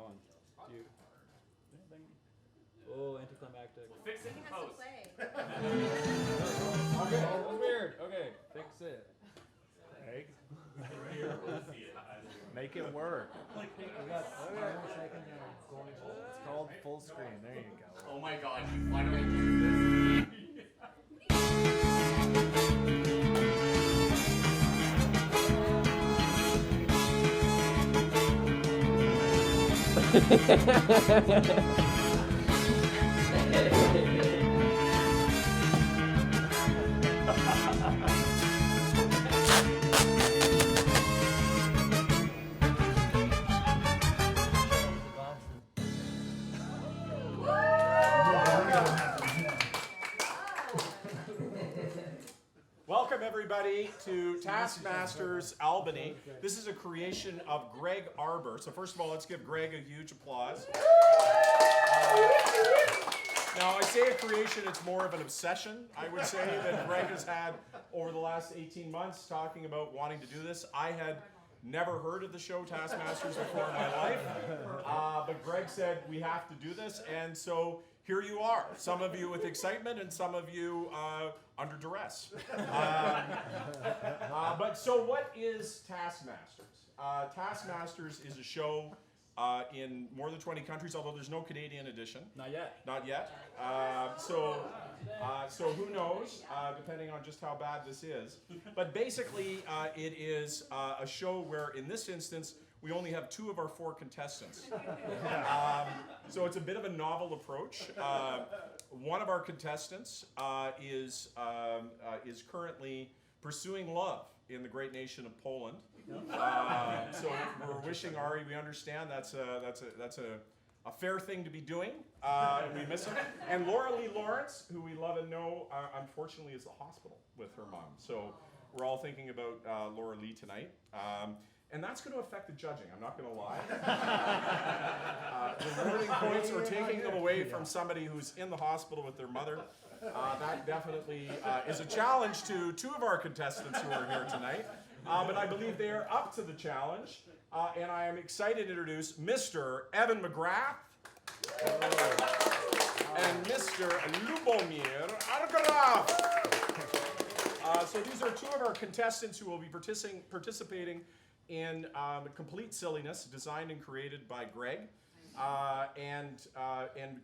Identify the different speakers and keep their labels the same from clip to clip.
Speaker 1: going? Do you... Anything? Oh, anticlimactic.
Speaker 2: We'll fix it in post.
Speaker 1: Okay, that was weird. Okay, fix it.
Speaker 3: Greg,
Speaker 2: Here, we'll see it.
Speaker 3: make it work.
Speaker 4: We got 1 second there. Going
Speaker 3: It's called full screen. There you go.
Speaker 2: Oh my god, you finally used
Speaker 5: Welcome everybody to Taskmasters Albany. This is a creation of Greg Arbor. So first of all, let's give Greg a huge applause. Now I say a creation, it's more of an obsession, I would say, that Greg has had over the last 18 months talking about wanting to do this. I had never heard of the show Taskmasters before in my life, but Greg said we have to do this, and so here you are. Some of you with excitement and some of you under duress. But so what is Taskmasters? Taskmasters is a show in more than 20 countries, although there's no Canadian edition.
Speaker 1: Not yet.
Speaker 5: Not yet. So who knows, depending on just how bad this is. But basically, it is a show where, in this instance, we only have 2 of our 4 contestants. So it's a bit of a novel approach. One of our contestants is currently pursuing love in the great nation of Poland. So we're wishing Ari. We understand that's a fair thing to be doing. We miss him. And Laura Lee Lawrence, who we love and know, unfortunately is at the hospital with her mom. So we're all thinking about Laura Lee tonight. And that's going to affect the judging, I'm not going to lie. Rewarding points or taking them away from somebody who's in the hospital with their mother, that definitely is a challenge to 2 of our contestants who are here tonight. But I believe they are up to the challenge. And I am excited to introduce Mr. Evan McGrath and Mr. Lubomir Argarov. So these are 2 of our contestants who will be participating in complete silliness, designed and created by Greg, and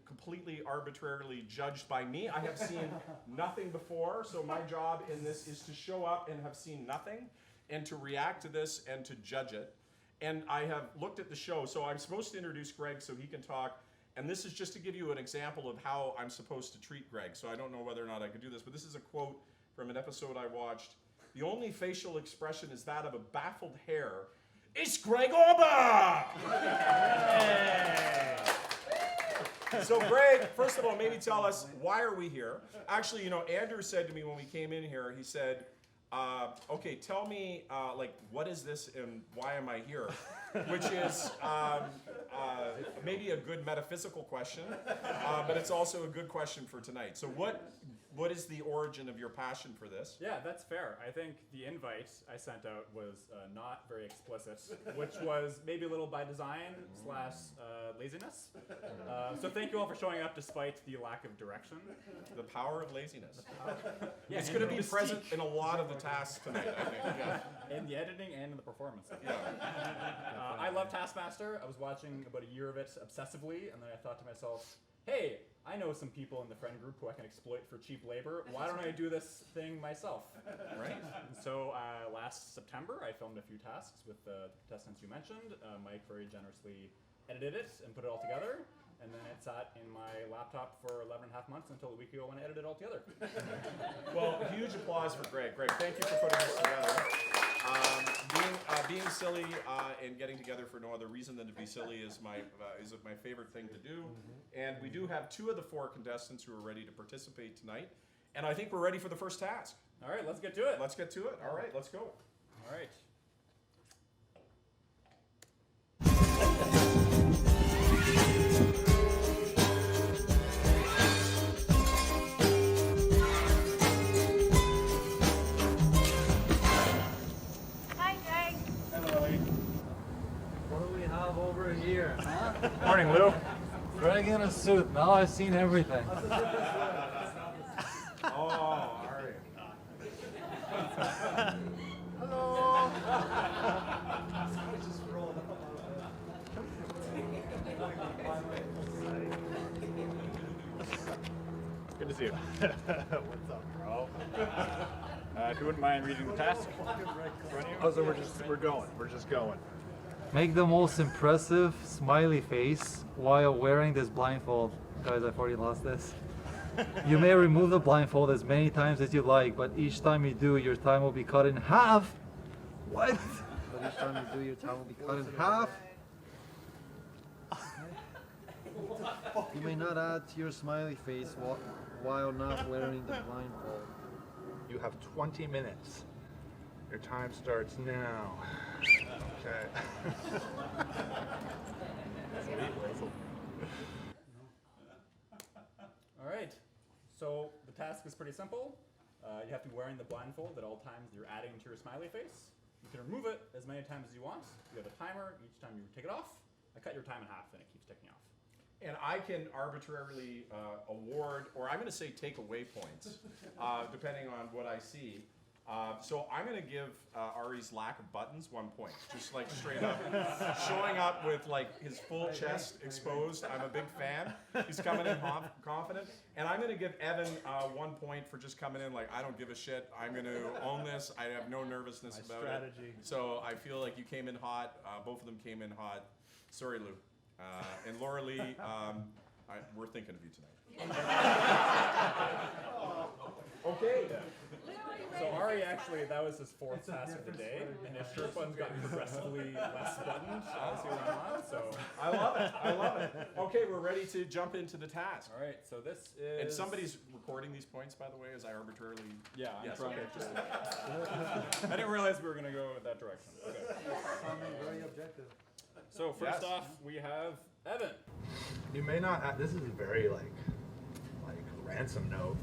Speaker 5: completely arbitrarily judged by me. I have seen nothing before, so my job in this is to show up and have seen nothing, and to react to this and to judge it. And I have looked at the show, so I'm supposed to introduce Greg so he can talk, and this is just to give you an example of how I'm supposed to treat Greg. So I don't know whether or not I could do this, but this is a quote from an episode I watched. The only facial expression is that of a baffled hare. It's Greg Arbor! So Greg, first of all, maybe tell us, why are we here? Actually, you know, Andrew said to me when we came in here, he said, okay, tell me, like, what is this and why am I here? Which is maybe a good metaphysical question, but it's also a good question for tonight. So what is the origin of your passion for this?
Speaker 1: Yeah, that's fair. I think the invite I sent out was not very explicit, which was maybe a little by design / laziness. So thank you all for showing up despite the lack of direction.
Speaker 5: The power of laziness.
Speaker 1: Yeah,
Speaker 5: It's going to be present in a lot of the tasks tonight, I think. Yeah.
Speaker 1: in the editing and in the performance.
Speaker 5: Yeah.
Speaker 1: I love Taskmaster. I was watching about a year of it obsessively, and then I thought to myself, hey, I know some people in the friend group who I can exploit for cheap labor. Why don't I do this thing myself?
Speaker 5: Right.
Speaker 1: And so last September, I filmed a few tasks with the contestants you mentioned. Mike very generously edited it and put it all together. And then it sat in my laptop for 11 and a half months until a week ago when I edited it all together.
Speaker 5: Well, huge applause for Greg. Greg, thank you for putting this together. Being silly and getting together for no other reason than to be silly is my favorite thing to do. And we do have 2 of the 4 contestants who are ready to participate tonight. And I think we're ready for the first task.
Speaker 1: All right, let's get to it.
Speaker 5: Let's get to it. All right, let's go.
Speaker 1: All right.
Speaker 4: What do we have over here?
Speaker 3: Morning, Lou.
Speaker 4: Wearing in a suit. Now I've seen everything.
Speaker 5: Oh, Ari.
Speaker 3: Hello. Good to see you. What's up, bro? If you wouldn't mind reading the task. Oh, so we're going. We're just going.
Speaker 4: Make the most impressive smiley face while wearing this blindfold. Guys, I've already lost this. You may remove the blindfold as many times as you like, but each time you do, your time will be cut in half. What? But each time you do, your time will be cut in half. You may not add to your smiley face while not wearing the blindfold.
Speaker 3: You have 20 minutes. Your time starts now. Okay.
Speaker 1: All right. So the task is pretty simple. You have to be wearing the blindfold at all times you're adding to your smiley face. You can remove it as many times as you want. You have a timer each time you take it off. I cut your time in half, and it keeps ticking off.
Speaker 5: And I can arbitrarily award, or I'm going to say take away points, depending on what I see. So I'm going to give Ari's lack of buttons 1 point, just like straight up, showing up with like his full chest exposed. I'm a big fan. He's coming in confident, and I'm going to give Evan 1 point for just coming in like I don't give a shit. I'm going to own this. I have no nervousness about it. So I feel like you came in hot. Both of them came in hot. Sorry, Lou. And Laura Lee, we're thinking of you tonight. Okay.
Speaker 1: So Ari actually, that was his fourth task of the day, and his shirt buttons got progressively less buttoned as he went on. So
Speaker 5: I love it. I love it. Okay, we're ready to jump into the task.
Speaker 1: all right, so this is.
Speaker 5: And somebody's recording these points, by the way, as I arbitrarily.
Speaker 1: Yeah, I'm
Speaker 5: Yes,
Speaker 1: trying.
Speaker 5: okay.
Speaker 1: I didn't realize we were gonna go that direction. Okay.
Speaker 4: Very objective.
Speaker 1: So first
Speaker 5: Yes.
Speaker 1: off, we have Evan.
Speaker 3: You may not. This is a very like ransom note.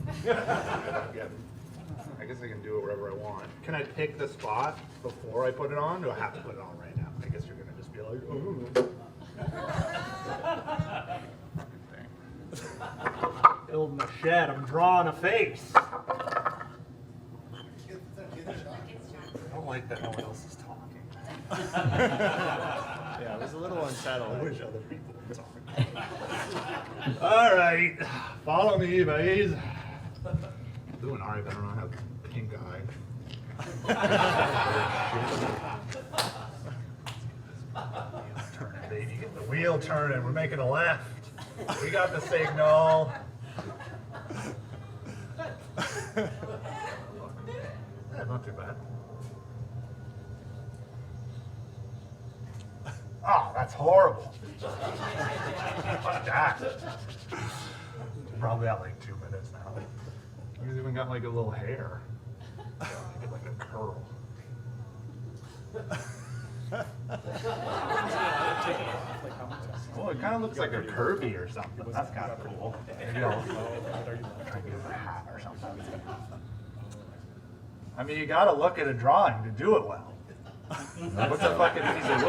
Speaker 3: I guess I can do it wherever I want. Can I pick the spot before I put it on? Do I have to put it on right now? I guess you're gonna just be like, oh.
Speaker 6: Building a shed, I'm drawing a face.
Speaker 3: I don't like that no one else is talking. Yeah, it was a little unsettling. I wish other people would talk. All right, follow me, buddies. Lou and Ari better not have pink eye. Turning, baby, get the wheel turning. We're making a left. We got the signal. Yeah, not too bad. Oh, that's horrible. Fuck that. Probably at like 2 minutes now. He's even got like a little hair. Get like a curl. Well, it kind of looks like a Kirby or something. That's kind of cool. Maybe I'll try to get a hat or something. I mean, you gotta look at a drawing to do it well. What's a fucking piece of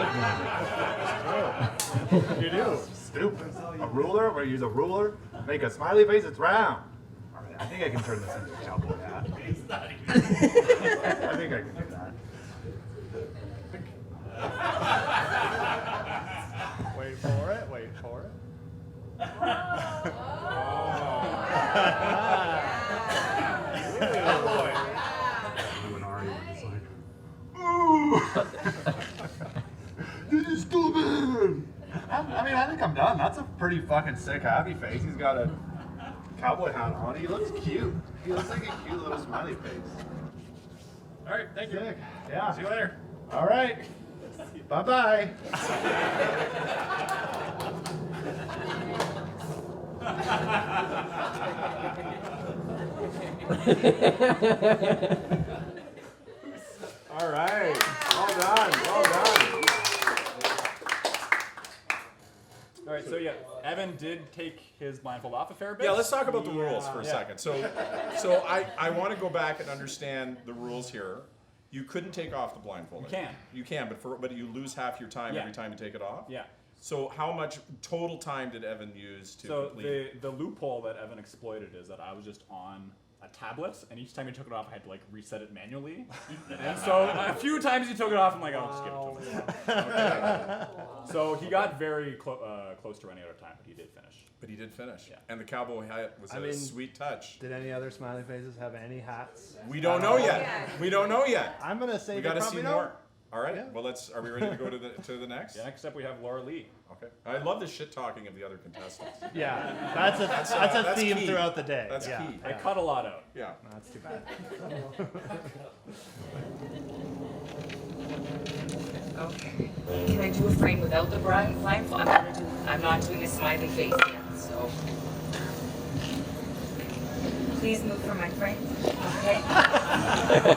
Speaker 3: wood? You do. Stupid. A ruler? Where you use a ruler? Make a smiley face, it's round. All right, I think I can turn this into a cowboy hat. I think I can do that. Wait for it, wait for it. Oh boy. You and Ari were just like, ooh! This is stupid! I mean, I think I'm done. That's a pretty fucking sick happy face. He's got a cowboy hat on. He looks cute. He looks like a cute little smiley face.
Speaker 1: All right, thank you.
Speaker 3: Sick. Yeah.
Speaker 1: See you later.
Speaker 3: All right. Bye-bye.
Speaker 5: All right. Well done. Well done.
Speaker 1: All right, so yeah, Evan did take his blindfold off a fair bit.
Speaker 5: Yeah, let's talk about the rules for a second. So I want to go back and understand the rules here. You couldn't take off the blindfold.
Speaker 1: You can.
Speaker 5: You can, but you lose half your time
Speaker 1: Yeah.
Speaker 5: every time you take it off.
Speaker 1: Yeah.
Speaker 5: So how much total time did Evan use to
Speaker 1: So
Speaker 5: complete?
Speaker 1: the loophole that Evan exploited is that I was just on a tablet, and each time he took it off, I had to like reset it manually. And so a few times he took it off, I'm like, I'll just give it to him. Okay. So he got very close to running out of time, but he did finish.
Speaker 5: But he did finish.
Speaker 1: Yeah.
Speaker 5: And the cowboy hat was a sweet touch.
Speaker 6: Did any other smiley faces have any hats?
Speaker 5: We don't know yet. We don't know yet.
Speaker 6: I'm gonna say
Speaker 5: We
Speaker 6: they
Speaker 5: got to
Speaker 6: probably
Speaker 5: see
Speaker 6: don't.
Speaker 5: more. All right.
Speaker 6: Yeah.
Speaker 5: Well, are we ready to go to the next?
Speaker 1: Yeah, next up we have Laura Lee.
Speaker 5: Okay. I love the shit talking of the other contestants.
Speaker 6: Yeah, that's a
Speaker 5: that's
Speaker 6: theme
Speaker 5: key.
Speaker 6: throughout the day.
Speaker 5: That's
Speaker 6: yeah.
Speaker 5: key.
Speaker 1: I cut a lot out.
Speaker 5: Yeah.
Speaker 6: No, that's too bad.
Speaker 7: Okay. Can I do a frame without the blindfold? I'm not doing a smiley face yet, so. Please move from my frame, okay?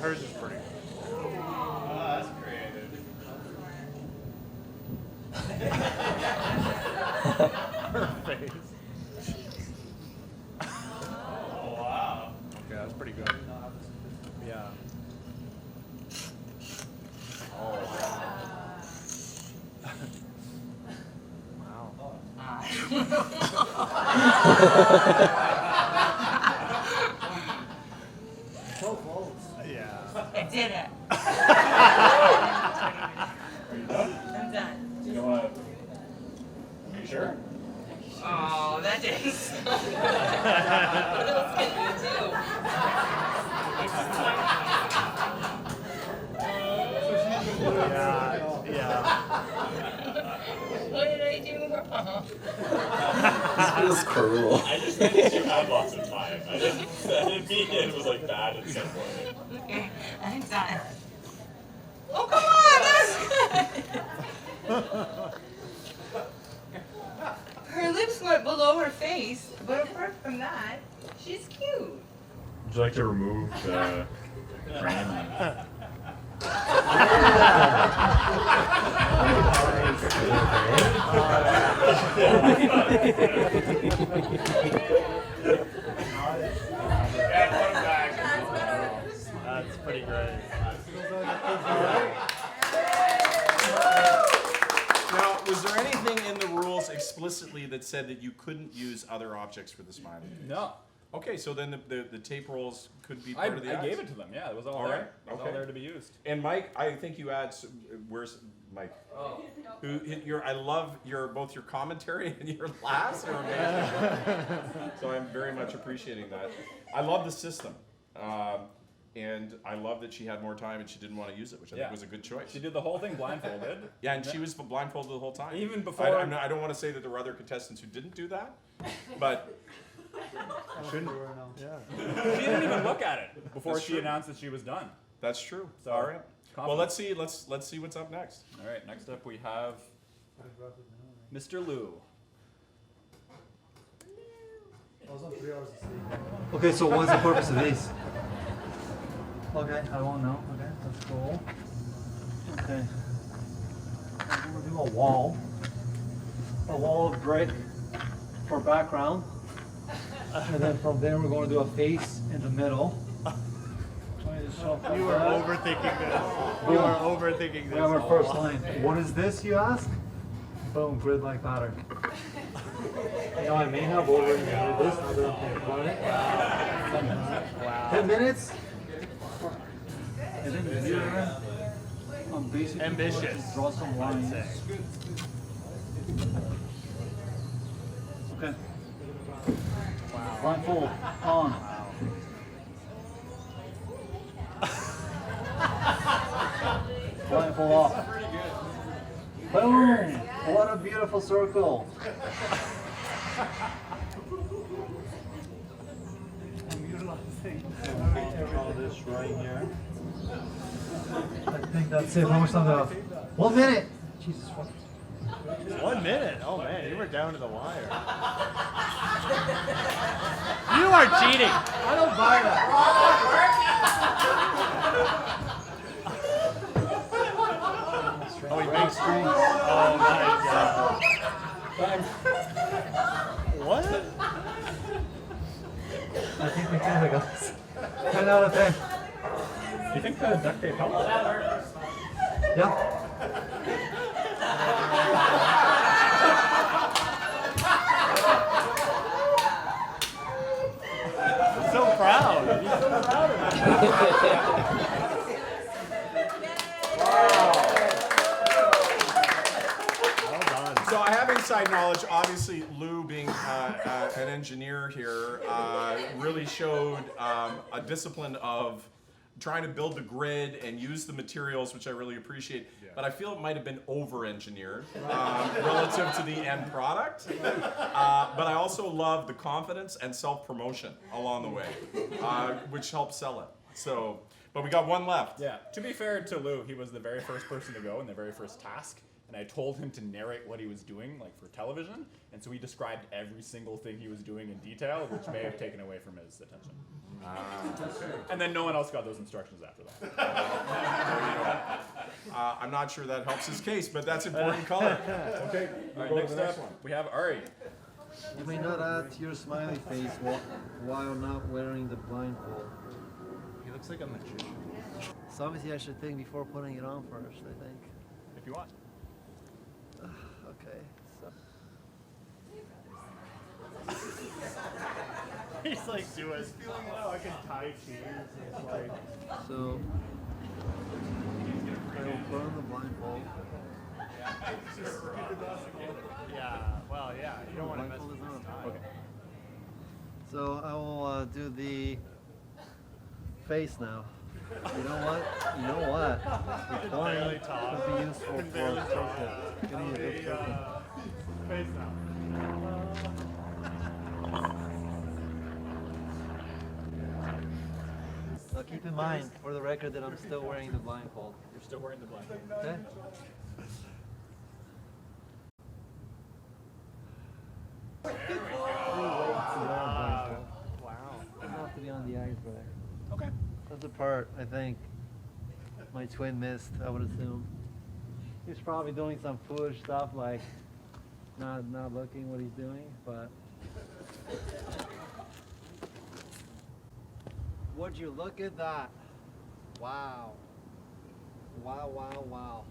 Speaker 6: Hers is pretty.
Speaker 2: That's creative.
Speaker 6: Her face.
Speaker 2: Oh, wow.
Speaker 6: Okay, that's pretty good. Yeah.
Speaker 4: So close.
Speaker 6: Yeah.
Speaker 7: I did it. I'm done.
Speaker 2: You know what? Are you sure?
Speaker 7: Oh, that didn't suck. What else can you do?
Speaker 6: Yeah.
Speaker 7: What did I do wrong?
Speaker 8: Feels cruel.
Speaker 2: I just meant that you had lots of time. I didn't mean it was like bad at some point.
Speaker 7: Okay, I'm done. Oh, come on, that's good. Her lips went below her face, but apart from that, she's cute.
Speaker 1: Would you like to remove the frame?
Speaker 2: Yeah, put him back.
Speaker 6: That's pretty great.
Speaker 5: Now, was there anything in the rules explicitly that said that you couldn't use other objects for the smiley face?
Speaker 1: No.
Speaker 5: Okay, so then the tape rolls could be
Speaker 1: I
Speaker 5: part of the
Speaker 1: gave
Speaker 5: eyes.
Speaker 1: it to them. Yeah, it was all,
Speaker 5: All
Speaker 1: there.
Speaker 5: right,
Speaker 1: It was
Speaker 5: okay.
Speaker 1: all there to be used.
Speaker 5: And Mike, I think you add. Where's Mike?
Speaker 2: Oh.
Speaker 5: I love both your commentary and your laughs are amazing. So I'm very much appreciating that. I love the system, and I love that she had more time and she didn't want to use it, which I think was a good choice.
Speaker 1: She did the whole thing blindfolded.
Speaker 5: Yeah, and she was blindfolded the whole time.
Speaker 1: Even before-
Speaker 5: I don't want to say that there were other contestants who didn't do that, but
Speaker 6: Shouldn't.
Speaker 1: She didn't even look at it before
Speaker 5: That's
Speaker 1: she
Speaker 5: true.
Speaker 1: announced that she was done.
Speaker 5: that's true.
Speaker 1: So,
Speaker 5: All right. Well,
Speaker 1: confident.
Speaker 5: let's see what's up next.
Speaker 1: All right, next up we have Mr. Lou.
Speaker 4: Okay, so what's the purpose of these? Okay, I won't know. Okay, that's cool. Okay. We'll do a wall of brick for background. And then from there we're going to do a face in the middle.
Speaker 6: You are overthinking this. You are overthinking
Speaker 4: We
Speaker 6: this.
Speaker 4: have our
Speaker 6: a
Speaker 4: first
Speaker 6: lot.
Speaker 4: line. What is this, you ask? Boom, grid-like pattern. You know, I may have overthinking this, now that I'm thinking about it.
Speaker 6: Wow.
Speaker 4: 10 minutes? And then here, I'm basically going to
Speaker 6: Ambitious,
Speaker 4: draw some lines.
Speaker 6: I'd say.
Speaker 4: Okay. Blindfold on. Blindfold off. Boom! What a beautiful circle. I'm utilizing all this right here. I think that's it. How much time do I have? 1 minute! Jesus fuck.
Speaker 6: 1 minute? Oh man, you were down to the wire. You are cheating.
Speaker 4: I don't buy that.
Speaker 1: time.
Speaker 6: What?
Speaker 4: I think we can, guys. 10 out of 10.
Speaker 1: Do you think the duct tape helped?
Speaker 4: Yeah.
Speaker 6: He's so proud. He's so proud of it. Well done.
Speaker 5: So I have inside knowledge. Obviously, Lou, being an engineer here, really showed a discipline of trying to build the grid and use the materials, which I really appreciate. But I feel it might have been over-engineered relative to the end product. But I also love the confidence and self-promotion along the way, which helps sell it. So, but we got one left.
Speaker 1: Yeah. To be fair to Lou, he was the very first person to go in the very first task. And I told him to narrate what he was doing, like for television. And so he described every single thing he was doing in detail, which may have taken away from his attention. And then no one else got those instructions after that.
Speaker 5: I'm not sure that helps his case, but that's important color. Okay,
Speaker 1: All right,
Speaker 5: go to
Speaker 1: next
Speaker 5: the next
Speaker 1: up,
Speaker 5: one.
Speaker 1: we have Ari.
Speaker 9: You may not add your smiley face while not wearing the blindfold.
Speaker 6: He looks like a magician.
Speaker 9: So obviously I should think before putting it on first, I think.
Speaker 1: If you want.
Speaker 9: Okay. So.
Speaker 6: He's like doing fucking Tai Chi. It's like,
Speaker 9: So I will put on the blindfold.
Speaker 6: yeah, well, yeah, you don't want to mess
Speaker 9: Blindfold
Speaker 6: with
Speaker 9: is
Speaker 6: his
Speaker 9: on.
Speaker 6: style.
Speaker 1: Okay.
Speaker 9: So I will do the face now. You know what? You know what? The coin
Speaker 6: barely talk.
Speaker 9: would be useful
Speaker 6: Can
Speaker 9: for
Speaker 6: barely
Speaker 9: a
Speaker 6: talk.
Speaker 9: circle. Give me a good circle.
Speaker 6: Face now.
Speaker 9: Now keep in mind, for the record, that I'm still wearing the blindfold.
Speaker 1: You're still wearing the blindfold.
Speaker 9: Okay?
Speaker 6: Wow.
Speaker 9: Doesn't have to be on the eyes, but
Speaker 1: Okay.
Speaker 9: that's the part I think my twin missed, I would assume. He's probably doing some foolish stuff like not looking what he's doing, but would you look at that? Wow. Wow, wow, wow.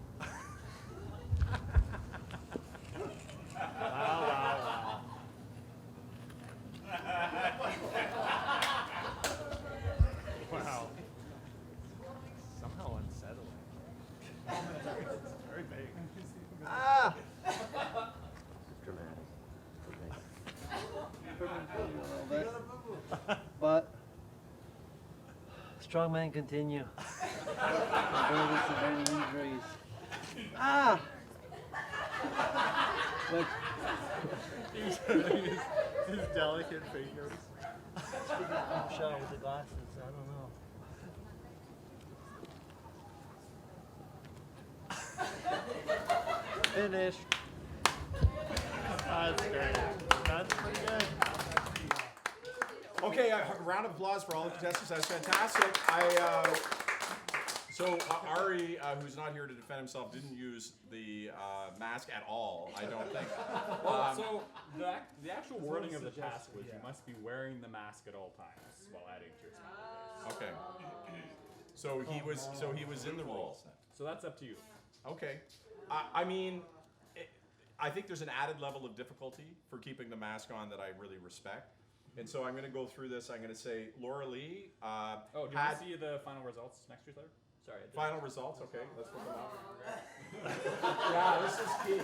Speaker 6: Wow. Somehow unsettling. It's very big.
Speaker 9: Ah! But strong men continue. Avoid severe injuries. Ah! But
Speaker 6: His delicate fingers.
Speaker 9: I'm shot with the glasses, I don't know. Finished.
Speaker 6: That's great. That's pretty good.
Speaker 5: Okay, a round of applause for all the contestants. That's fantastic. So Ari, who's not here to defend himself, didn't use the mask at all, I don't think.
Speaker 1: Well, so the actual wording of the task was you must be wearing the mask at all times while adding to your smiley face.
Speaker 5: Okay. So he was in the role.
Speaker 1: So that's up to you.
Speaker 5: Okay. I mean, I think there's an added level of difficulty for keeping the mask on that I really respect. And so I'm going to go through this. I'm going to say Laura Lee
Speaker 1: Oh, do you want
Speaker 5: had
Speaker 1: to see the final results next year's letter? Sorry. I did.
Speaker 5: final results. Okay, let's look them up. Yeah, this is key.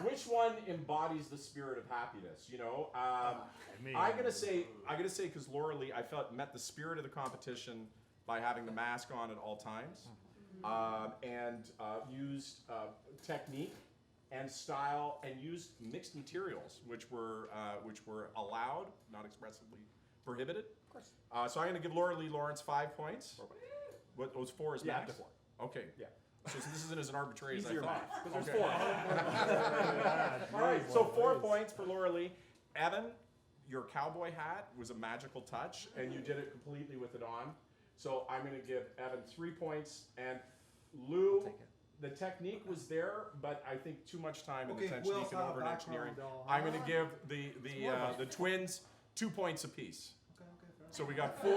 Speaker 5: Which one embodies the spirit of happiness? You know, I'm gonna say because Laura Lee, I felt met the spirit of the competition by having the mask on at all times, and used technique and style, and used mixed materials, which were allowed, not expressly prohibited.
Speaker 1: Of course.
Speaker 5: So I'm going to give Laura Lee Lawrence 5 points. What was 4 is
Speaker 1: Yeah,
Speaker 5: max?
Speaker 1: up to 4.
Speaker 5: Okay.
Speaker 1: Yeah.
Speaker 5: So this isn't as arbitrary as I
Speaker 1: Easier
Speaker 5: thought.
Speaker 1: math, because
Speaker 5: Okay.
Speaker 1: there's 4.
Speaker 5: All right, so 4 points for Laura Lee. Evan, your cowboy hat was a magical touch, and you did it completely with it on. So I'm going to give Evan 3 points, and Lou, The technique was there, but I think too much time in the
Speaker 3: Okay, who
Speaker 5: technique
Speaker 3: else
Speaker 5: and
Speaker 3: have a
Speaker 5: over in engineering.
Speaker 3: background,
Speaker 5: I'm going to give the twins 2 points apiece. So we got 4,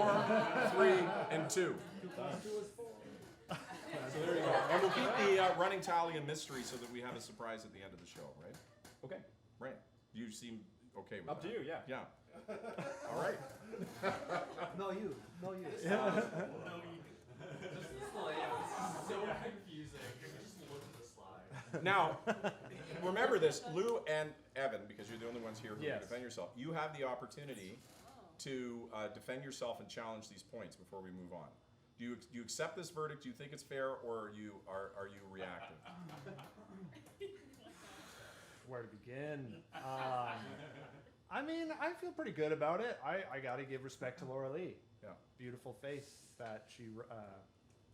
Speaker 5: 3, and 2. So there you go. And we'll keep the running tally a mystery so that we have a surprise at the end of the show, right?
Speaker 1: Okay.
Speaker 5: Right. You seem okay with
Speaker 1: Up
Speaker 5: that.
Speaker 1: to you, yeah.
Speaker 5: Yeah. All right.
Speaker 9: No, you. No, you.
Speaker 2: So confusing. Just look at the slide.
Speaker 5: Now, remember this, Lou and Evan, because you're the only ones here who
Speaker 6: Yes.
Speaker 5: can defend yourself. You have the opportunity to defend yourself and challenge these points before we move on. Do you accept this verdict? Do you think it's fair, or are you reactive?
Speaker 6: Where to begin? I mean, I feel pretty good about it. I got to give respect to Laura Lee.
Speaker 5: Yeah.
Speaker 6: Beautiful face that she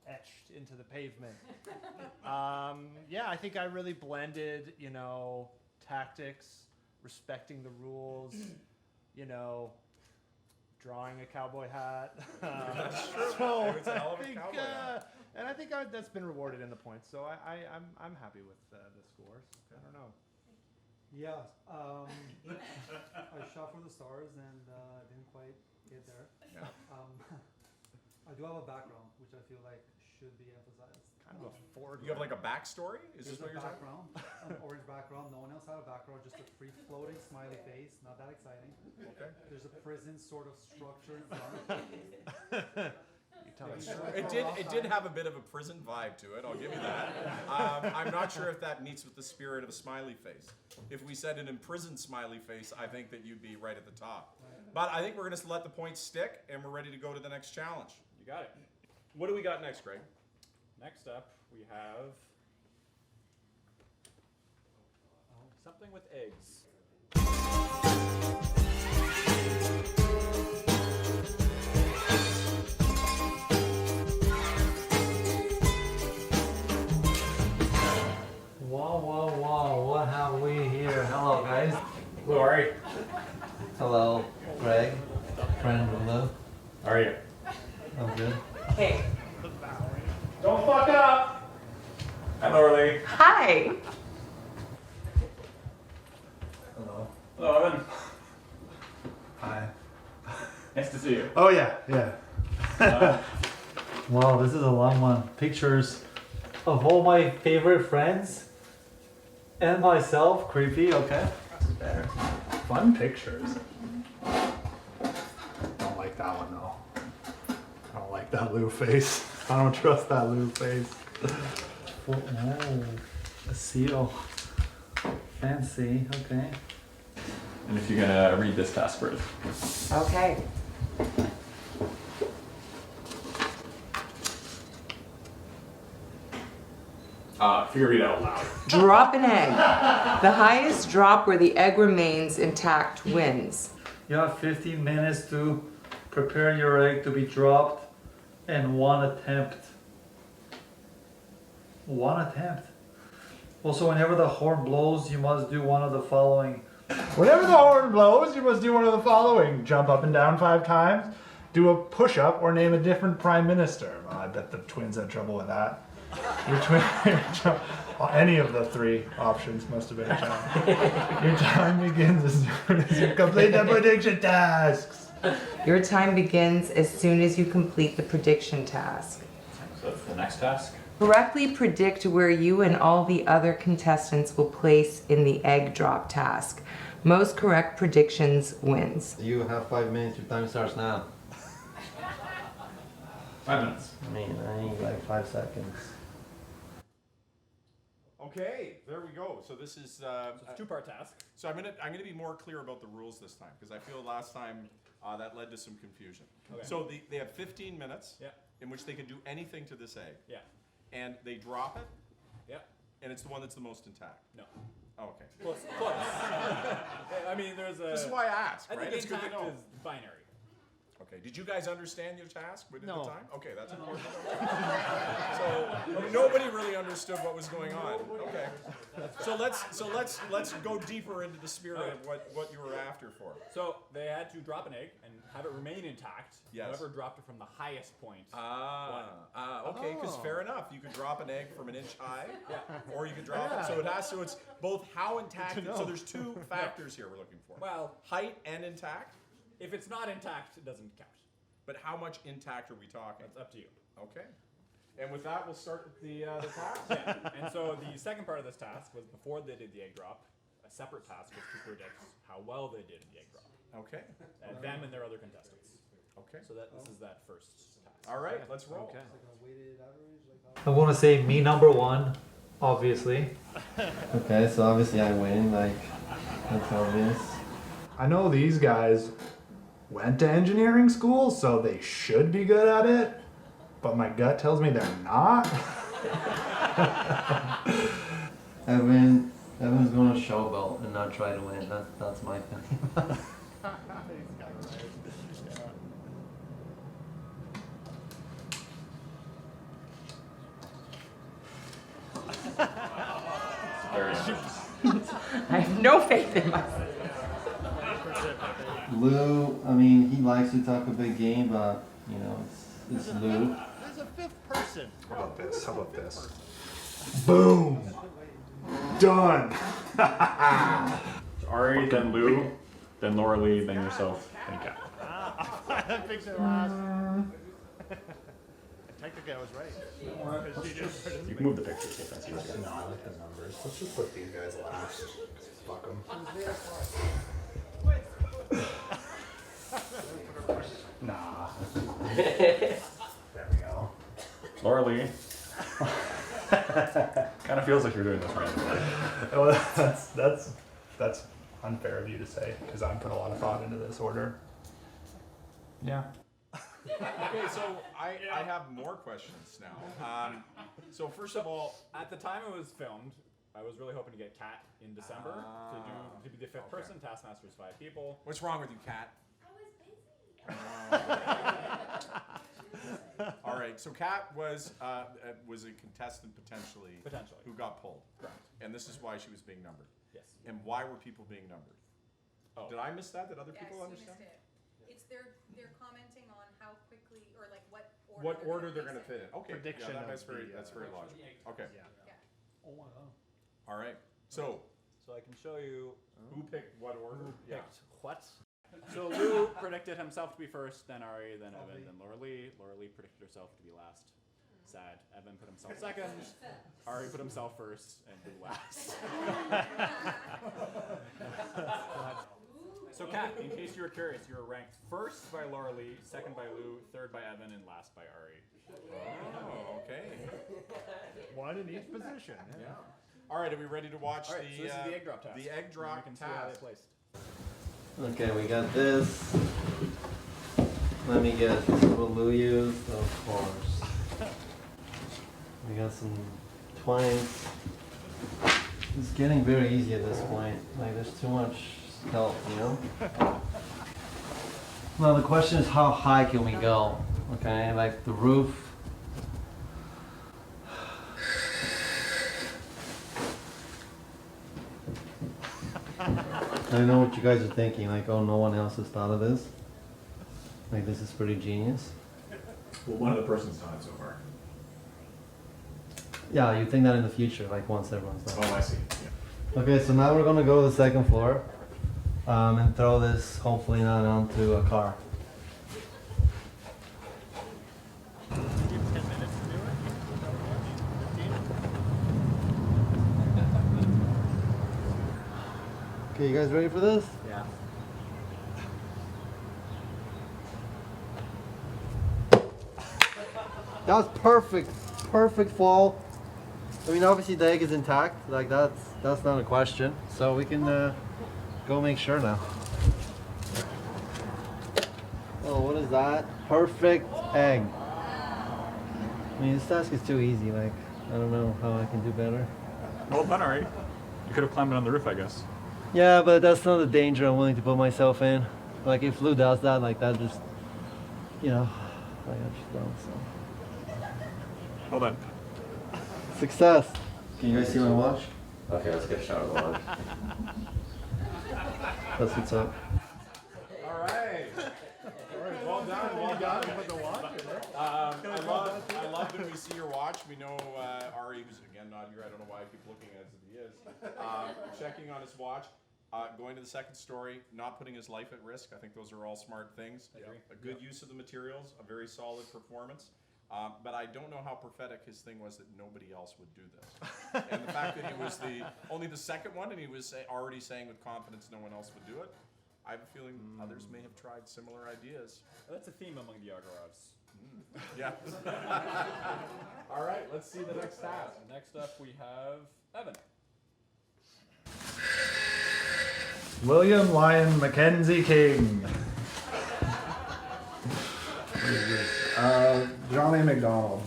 Speaker 6: etched into the pavement. Yeah, I think I really blended, tactics, respecting the rules, drawing a cowboy hat.
Speaker 5: That's true.
Speaker 6: So
Speaker 5: It's a hell of a
Speaker 6: I think,
Speaker 5: cowboy hat.
Speaker 6: and I think that's been rewarded in the points. So I'm happy with the scores. I don't know.
Speaker 4: Yeah, I shot for the stars and didn't quite get there.
Speaker 5: Yeah.
Speaker 4: I do have a background, which I feel like should be emphasized.
Speaker 6: Kind of a foreground.
Speaker 5: You have like a backstory? Is
Speaker 4: There's
Speaker 5: this what
Speaker 4: a
Speaker 5: you're saying?
Speaker 4: background, an orange background. No one else had a background, just a free floating smiley face. Not that exciting.
Speaker 5: Okay.
Speaker 4: There's a prison sort of structure in front.
Speaker 6: You tell me.
Speaker 5: It did have a bit of a prison vibe to it. I'll give you that. I'm not sure if that meets with the spirit of a smiley face. If we said an imprisoned smiley face, I think that you'd be right at the top. But I think we're going to let the points stick, and we're ready to go to the next challenge.
Speaker 1: You got it.
Speaker 5: What do we got next, Greg?
Speaker 1: Next up, we have something with eggs.
Speaker 4: Wow, wow, wow, what have we here? Hello, guys.
Speaker 2: Who are you?
Speaker 4: Hello, Greg. Friend of Lou.
Speaker 2: How are you?
Speaker 4: I'm good.
Speaker 7: Hey.
Speaker 2: Don't fuck up! Hi, Laura Lee.
Speaker 7: Hi.
Speaker 3: Hello.
Speaker 2: Hello, Evan.
Speaker 3: Hi.
Speaker 2: Nice to see you.
Speaker 3: Oh yeah, yeah.
Speaker 4: Wow, this is a long one. Pictures of all my favorite friends and myself. Creepy, okay.
Speaker 3: Better. Fun pictures. Don't like that one though. I don't like that Lou face. I don't trust that Lou face.
Speaker 4: Oh, a seal. Fancy, okay.
Speaker 2: And if you're gonna read this password.
Speaker 7: Okay.
Speaker 2: If you read it out loud.
Speaker 7: Drop an egg. The highest drop where the egg remains intact wins.
Speaker 4: You have 15 minutes to prepare your egg to be dropped and one attempt. One attempt. Also, whenever the horn blows, you must do one of the following.
Speaker 3: Whenever the horn blows, you must do one of the following: jump up and down 5 times, do a push-up, or name a different prime minister. Well, I bet the twins had trouble with that. Well, any of the 3 options must have been a challenge. Your time begins as soon as you complete the prediction tasks.
Speaker 7: Your time begins as soon as you complete the prediction task.
Speaker 2: So that's the next task.
Speaker 7: Correctly predict where you and all the other contestants will place in the egg drop task. Most correct predictions wins.
Speaker 9: You have 5 minutes. Your time starts now.
Speaker 2: 5 minutes.
Speaker 9: I mean, I need like 5 seconds.
Speaker 5: Okay, there we go. So this is
Speaker 1: So it's a two-part task.
Speaker 5: So I'm gonna be more clear about the rules this time, because I feel last time that led to some confusion.
Speaker 1: Okay.
Speaker 5: So they have 15 minutes
Speaker 1: Yeah.
Speaker 5: in which they can do anything to this egg,
Speaker 1: Yeah.
Speaker 5: and they drop it,
Speaker 1: Yeah.
Speaker 5: and it's the one that's the most intact.
Speaker 1: No.
Speaker 5: Oh, okay.
Speaker 1: Close. Close. I mean, there's a.
Speaker 5: This is why I asked,
Speaker 1: I
Speaker 5: right?
Speaker 1: think
Speaker 5: It's good to
Speaker 1: intact
Speaker 5: know.
Speaker 1: is binary.
Speaker 5: Okay. Did you guys understand your task within
Speaker 6: No.
Speaker 5: the time? Okay, that's important. So nobody really understood what was going on. Okay. So let's go deeper into the spirit of what you were after for.
Speaker 1: So they had to drop an egg and have it remain intact.
Speaker 5: Yes.
Speaker 1: Whoever dropped it from the highest point.
Speaker 5: Okay, because fair enough. You could drop an egg from an inch high, or you could drop it. So it's both how intact. So there's two factors here we're looking for.
Speaker 1: Well,
Speaker 5: Height and intact.
Speaker 1: if it's not intact, it doesn't count.
Speaker 5: But how much intact are we talking?
Speaker 1: It's up to you.
Speaker 5: Okay. And with that, we'll start with the task.
Speaker 1: Yeah. And so the second part of this task was before they did the egg drop. A separate task was to predict how well they did in the egg drop.
Speaker 5: Okay.
Speaker 1: Them and their other contestants.
Speaker 5: Okay.
Speaker 1: So this is that first task.
Speaker 5: All right, let's roll.
Speaker 6: Okay.
Speaker 4: I want to say me number one, obviously.
Speaker 9: Okay, so obviously I win, like, that's obvious.
Speaker 3: I know these guys went to engineering school, so they should be good at it, but my gut tells me they're not.
Speaker 9: Evan's going to showboat and not try to win. That's my thing.
Speaker 2: Very nice.
Speaker 7: I have no faith in myself.
Speaker 9: Lou, I mean, he likes to talk a big game, but, you know, it's Lou.
Speaker 6: There's a fifth person.
Speaker 3: How about this? How about this? Boom! Done!
Speaker 2: Ari, then Lou, then Laura Lee, then yourself, then Kat.
Speaker 6: I picked it last. Technically, I was right. Because she didn't
Speaker 2: You can move the pictures if that's easier.
Speaker 3: No, I like the numbers. Let's just put these guys last. Fuck them. Nah. There we go.
Speaker 2: Laura Lee. Kind of feels like you're doing this randomly.
Speaker 3: Well, that's unfair of you to say because I put a lot of thought into this order. Yeah.
Speaker 5: Okay, so I have more questions now. So first of all,
Speaker 1: At the time it was filmed, I was really hoping to get Kat in December to be the fifth
Speaker 5: okay.
Speaker 1: person. Taskmaster's 5 people.
Speaker 5: what's wrong with you, Kat? All right, so Kat was a contestant potentially who got pulled.
Speaker 1: Correct.
Speaker 5: And this is why she was being numbered.
Speaker 1: Yes.
Speaker 5: And why were people being numbered?
Speaker 1: Oh.
Speaker 5: Did I miss that? Did other people
Speaker 10: Yes,
Speaker 5: understand?
Speaker 10: you missed it. It's they're commenting on how quickly or like what order.
Speaker 5: What order they're going to
Speaker 10: place
Speaker 5: fit in? Okay,
Speaker 6: Prediction
Speaker 5: yeah,
Speaker 6: of
Speaker 5: that's very
Speaker 6: the,
Speaker 5: logical. Okay,
Speaker 6: Yeah.
Speaker 10: Yeah.
Speaker 5: all right. So
Speaker 1: So I can show you
Speaker 5: who picked what order?
Speaker 1: who picked what. So Lou predicted himself to be first, then Ari, then Evan, then Laura Lee. Laura Lee predicted herself to be last. Sad. Evan put himself second. Ari put himself first and Lou last. So Kat, in case you were curious, you were ranked first by Laura Lee, second by Lou, third by Evan, and last by Ari.
Speaker 5: Oh, okay.
Speaker 6: One in each position.
Speaker 5: Yeah. All right, are we ready to watch
Speaker 1: All right,
Speaker 5: the
Speaker 1: so this is the egg drop task.
Speaker 5: The egg drop
Speaker 1: You can see how they
Speaker 5: task.
Speaker 1: placed.
Speaker 9: Okay, we got this. Let me guess, this is what Lou used, of course. We got some twines. It's getting very easy at this point. Like, there's too much help, you know? Now the question is, how high can we go? Okay, like the roof. I know what you guys are thinking, like, oh, no one else has thought of this. Like, this is pretty genius.
Speaker 2: Well, one other person's done it so far.
Speaker 9: Yeah, you think that in the future, like once everyone's done.
Speaker 2: Oh, I see. Yeah.
Speaker 9: Okay, so now we're gonna go to the second floor and throw this, hopefully not onto a car.
Speaker 6: You have 10 minutes to do it? 15?
Speaker 9: Okay, you guys ready for this?
Speaker 6: Yeah.
Speaker 9: That was perfect, perfect fall. I mean, obviously the egg is intact, like that's not a question. So we can go make sure now. Oh, what is that? Perfect egg. I mean, this task is too easy, like, I don't know how I can do better.
Speaker 2: Well done, Ari. You could have climbed it on the roof, I guess.
Speaker 9: Yeah, but that's not the danger I'm willing to put myself in. Like, if Lou does that, like, that just you know, I actually don't, so.
Speaker 3: Hold on.
Speaker 9: Success. Can you guys see my watch?
Speaker 8: Okay, let's get a shot of the watch.
Speaker 9: That's what's up.
Speaker 5: All right. Well done. Well done.
Speaker 3: Put the watch in there.
Speaker 5: I love that we see your watch. We know Ari, who's again not here. I don't know why I keep looking as if he is. Checking on his watch. Going to the second story, not putting his life at risk. I think those are all smart things. A good use of the materials, a very solid performance. But I don't know how prophetic his thing was that nobody else would do this. And the fact that he was only the second one, and he was already saying with confidence no one else would do it. I have a feeling others may have tried similar ideas.
Speaker 1: That's a theme among the Agarovs.
Speaker 5: Yeah. All right, let's see the next task.
Speaker 1: Next up, we have Evan.
Speaker 3: William Lyon Mackenzie King. What is this? Johnny McDonald.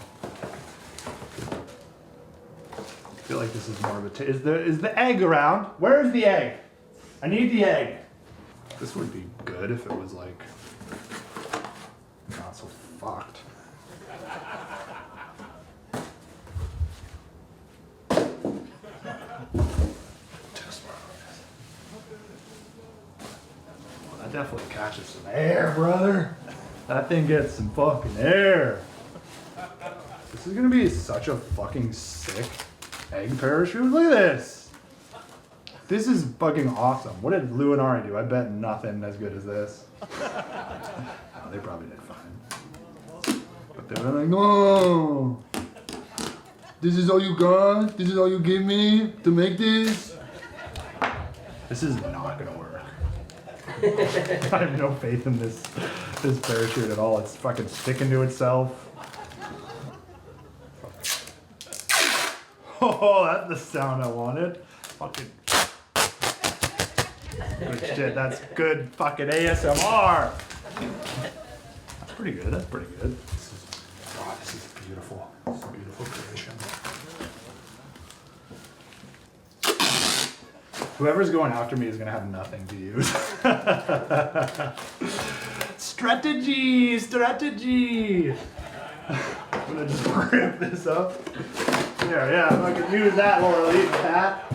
Speaker 3: I feel like this is more of a. Is the egg around? Where's the egg? I need the egg. This would be good if it was like not so fucked. That definitely catches some air, brother. That thing gets some fucking air. This is gonna be such a fucking sick egg parachute. Look at this. This is fucking awesome. What did Lou and Ari do? I bet nothing as good as this. Oh, they probably did fine. But they were like, no. This is all you got? This is all you give me to make this? This is not gonna work. I have no faith in this parachute at all. It's fucking sticking to itself. Oh, that's the sound I wanted. Fucking good shit. That's good fucking ASMR. That's pretty good. That's pretty good. This is beautiful. This is a beautiful creation. Whoever's going after me is gonna have nothing to use. Strategy! I'm gonna just rip this up. There, yeah, I can use that, Laura Lee, Pat.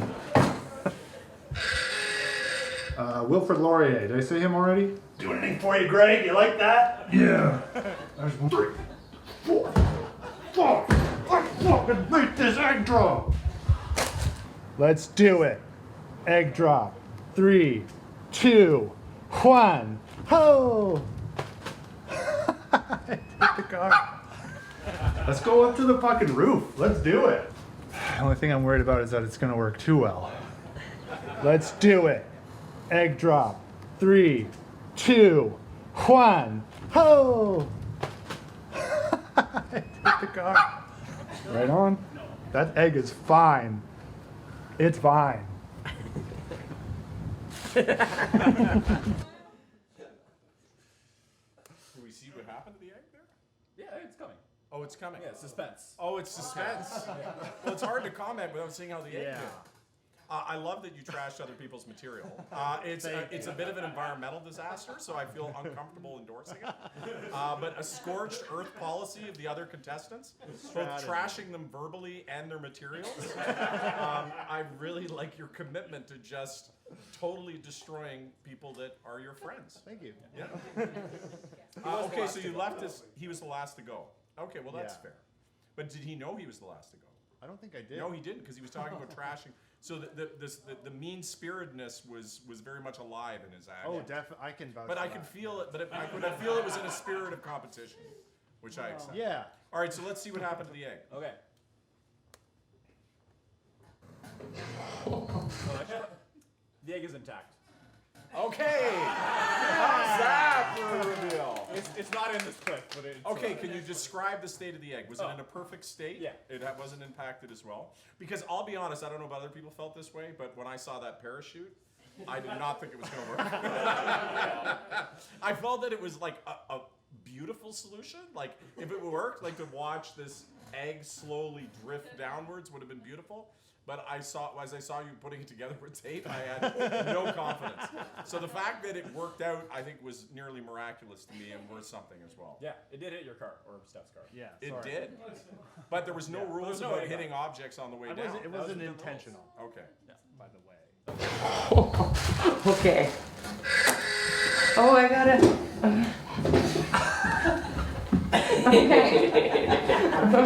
Speaker 3: Wilfrid Laurier, did I say him already? Doing anything for you, Greg? You like that? Yeah. There's 1, 3, 4, 5. Let's fucking make this egg drop. Let's do it. Egg drop. 3, 2, 1. Ho! Take the car. Let's go up to the fucking roof. Let's do it. The only thing I'm worried about is that it's gonna work too well. Let's do it. Egg drop. 3, 2, 1. Ho! Take the car. Right on. That egg is fine. It's fine.
Speaker 5: Do we see what happened to the egg there?
Speaker 1: Yeah, it's coming.
Speaker 5: Oh, it's coming.
Speaker 1: Yeah, suspense.
Speaker 5: Oh, it's suspense. Well, it's hard to comment without seeing how the egg did. I love that you trashed other people's material. It's a bit of an environmental disaster, so I feel uncomfortable endorsing it. But a scorched earth policy of the other contestants, both trashing them verbally and their materials. I really like your commitment to just totally destroying people that are your friends.
Speaker 6: Thank you.
Speaker 5: Yeah. Okay, so you left us. He was the last to go. Okay, well that's fair. But did he know he was the last to go?
Speaker 6: I don't think I did.
Speaker 5: No, he didn't, because he was talking about trashing. So the mean-spiritedness was very much alive in his act.
Speaker 6: Oh, definitely. I can vouch
Speaker 5: But
Speaker 6: for
Speaker 5: I
Speaker 6: that.
Speaker 5: could feel it. But I could feel it was in a spirit of competition, which I accept.
Speaker 6: Yeah.
Speaker 5: All right, so let's see what happened to the egg.
Speaker 1: Okay. The egg is intact.
Speaker 5: Okay. How's that for a reveal?
Speaker 1: It's not in this clip, but it's...
Speaker 5: Okay, can you describe the state of the egg? Was it in a perfect state?
Speaker 1: Yeah.
Speaker 5: It wasn't impacted as well? Because I'll be honest, I don't know if other people felt this way, but when I saw that parachute, I did not think it was going to work. I felt that it was like a beautiful solution. Like, if it worked, like to watch this egg slowly drift downwards would have been beautiful. but as I saw you putting it together with tape, I had no confidence. So the fact that it worked out, I think, was nearly miraculous to me and worth something as well.
Speaker 1: Yeah, it did hit your car, or Steph's car.
Speaker 6: Yeah,
Speaker 5: It
Speaker 6: sorry.
Speaker 5: did, but there was no rules
Speaker 1: no
Speaker 5: about
Speaker 1: egg
Speaker 5: hitting objects on the way down.
Speaker 6: It wasn't intentional,
Speaker 5: Okay.
Speaker 6: by the way.
Speaker 7: Okay. Oh, I gotta.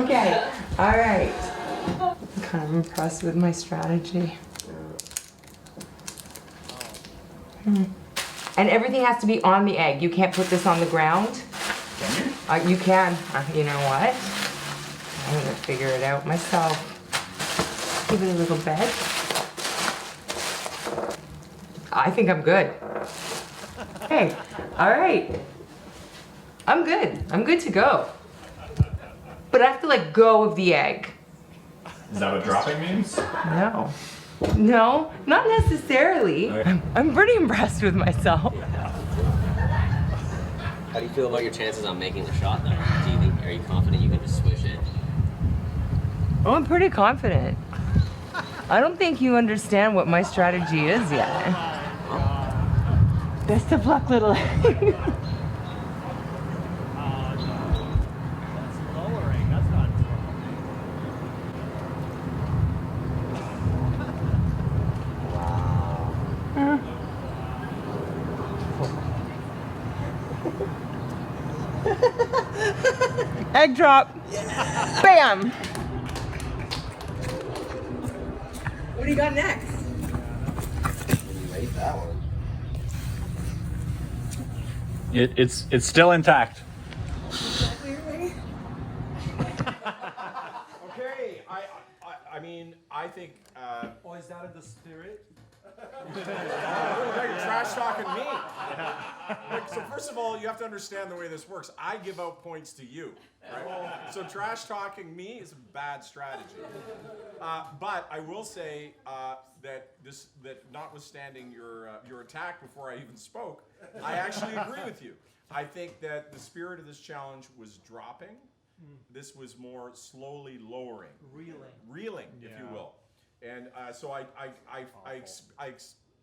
Speaker 7: Okay. All right. I'm kind of impressed with my strategy. And everything has to be on the egg. You can't put this on the ground.
Speaker 1: Can you?
Speaker 7: You can. You know what? I'm gonna figure it out myself. Give it a little bed. I think I'm good. Hey, all right. I'm good. I'm good to go. But I have to let go of the egg.
Speaker 1: Is that what dropping means?
Speaker 7: No. No, not necessarily.
Speaker 1: Okay.
Speaker 7: I'm pretty impressed with myself.
Speaker 8: How do you feel about your chances on making the shot, though? Are you confident you can just swish it?
Speaker 7: Oh, I'm pretty confident. I don't think you understand what my strategy is yet. Best of luck, little egg.
Speaker 6: Lowering, that's not
Speaker 7: Egg drop. Bam. What do you got next?
Speaker 8: You ate that one.
Speaker 1: It's still intact.
Speaker 5: Okay. I mean, I think.
Speaker 6: Oh, is that in the spirit?
Speaker 5: You're trash talking me. Like, so first of all, you have to understand the way this works. I give out points to you, right? So trash talking me is a bad strategy. But I will say that notwithstanding your attack before I even spoke, I actually agree with you. I think that the spirit of this challenge was dropping. This was more slowly lowering, reeling, if you will. And so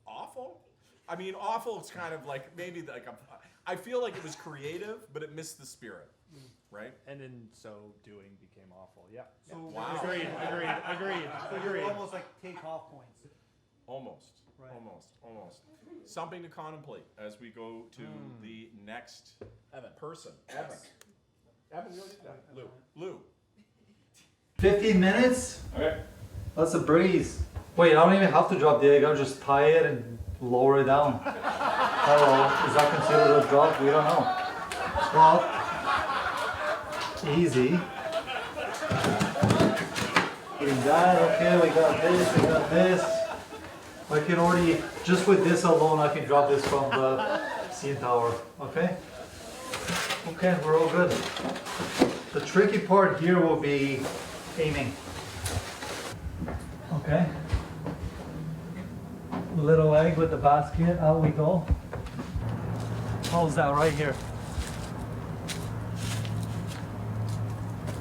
Speaker 5: awful. I mean, awful is kind of like maybe like I feel like it was creative, but it missed the spirit, right?
Speaker 6: And in so doing became awful. Yeah.
Speaker 3: So
Speaker 5: Wow.
Speaker 6: Agreed.
Speaker 3: you almost like take off points.
Speaker 5: Almost.
Speaker 3: Right.
Speaker 5: Almost. Something to contemplate as we go to the next person. Evan, you already did that. Lou.
Speaker 4: 15 minutes?
Speaker 1: Okay.
Speaker 4: That's a breeze. Wait, I don't even have to drop the egg. I'll just tie it and lower it down. Hello, is that considered a drop? We don't know. Well, easy. Doing that, okay, we got this. I can already, just with this alone, I can drop this from the CN tower, okay? Okay, we're all good. The tricky part here will be aiming. Okay. Little egg with the basket, out we go. How's that right here?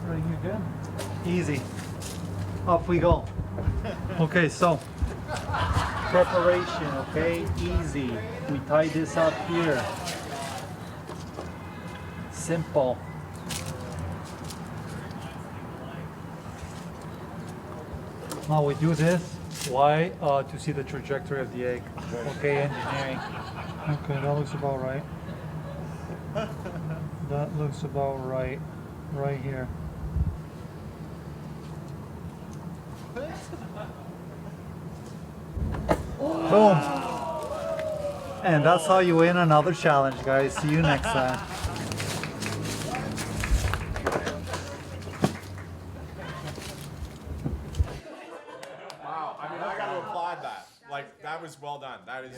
Speaker 4: Right here, good. Easy. Up we go. Okay, so preparation, okay? Easy. We tie this up here. Simple. Now we do this. Why? To see the trajectory of the egg. Okay, engineering. Okay, that looks about right. That looks about right. Right here. Boom. And that's how you win another challenge, guys. See you next time.
Speaker 5: Wow, I mean, I got to applaud that. Like, that was well done. That is,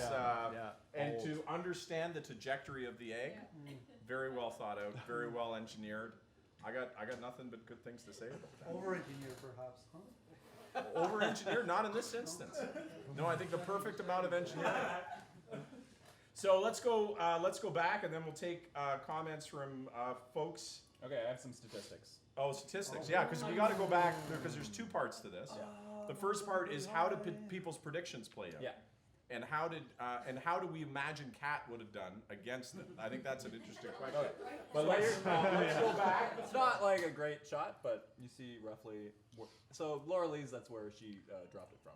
Speaker 5: and
Speaker 6: Bold.
Speaker 5: to understand the trajectory of the egg, very well thought out, very well engineered. I got nothing but good things to say about that.
Speaker 3: Over-engineered perhaps, huh?
Speaker 5: Over-engineered, not in this instance. No, I think the perfect amount of engineering. So let's go back, and then we'll take comments from folks.
Speaker 1: Okay, I have some statistics.
Speaker 5: Oh, statistics, yeah, because we got to go back because there's two parts to this. The first part is how did people's predictions play out?
Speaker 1: Yeah.
Speaker 5: And how do we imagine Kat would have done against them? I think that's an interesting question.
Speaker 1: Okay. But let's go back. It's not like a great shot, but you see roughly. So Laura Lee's, that's where she dropped it from.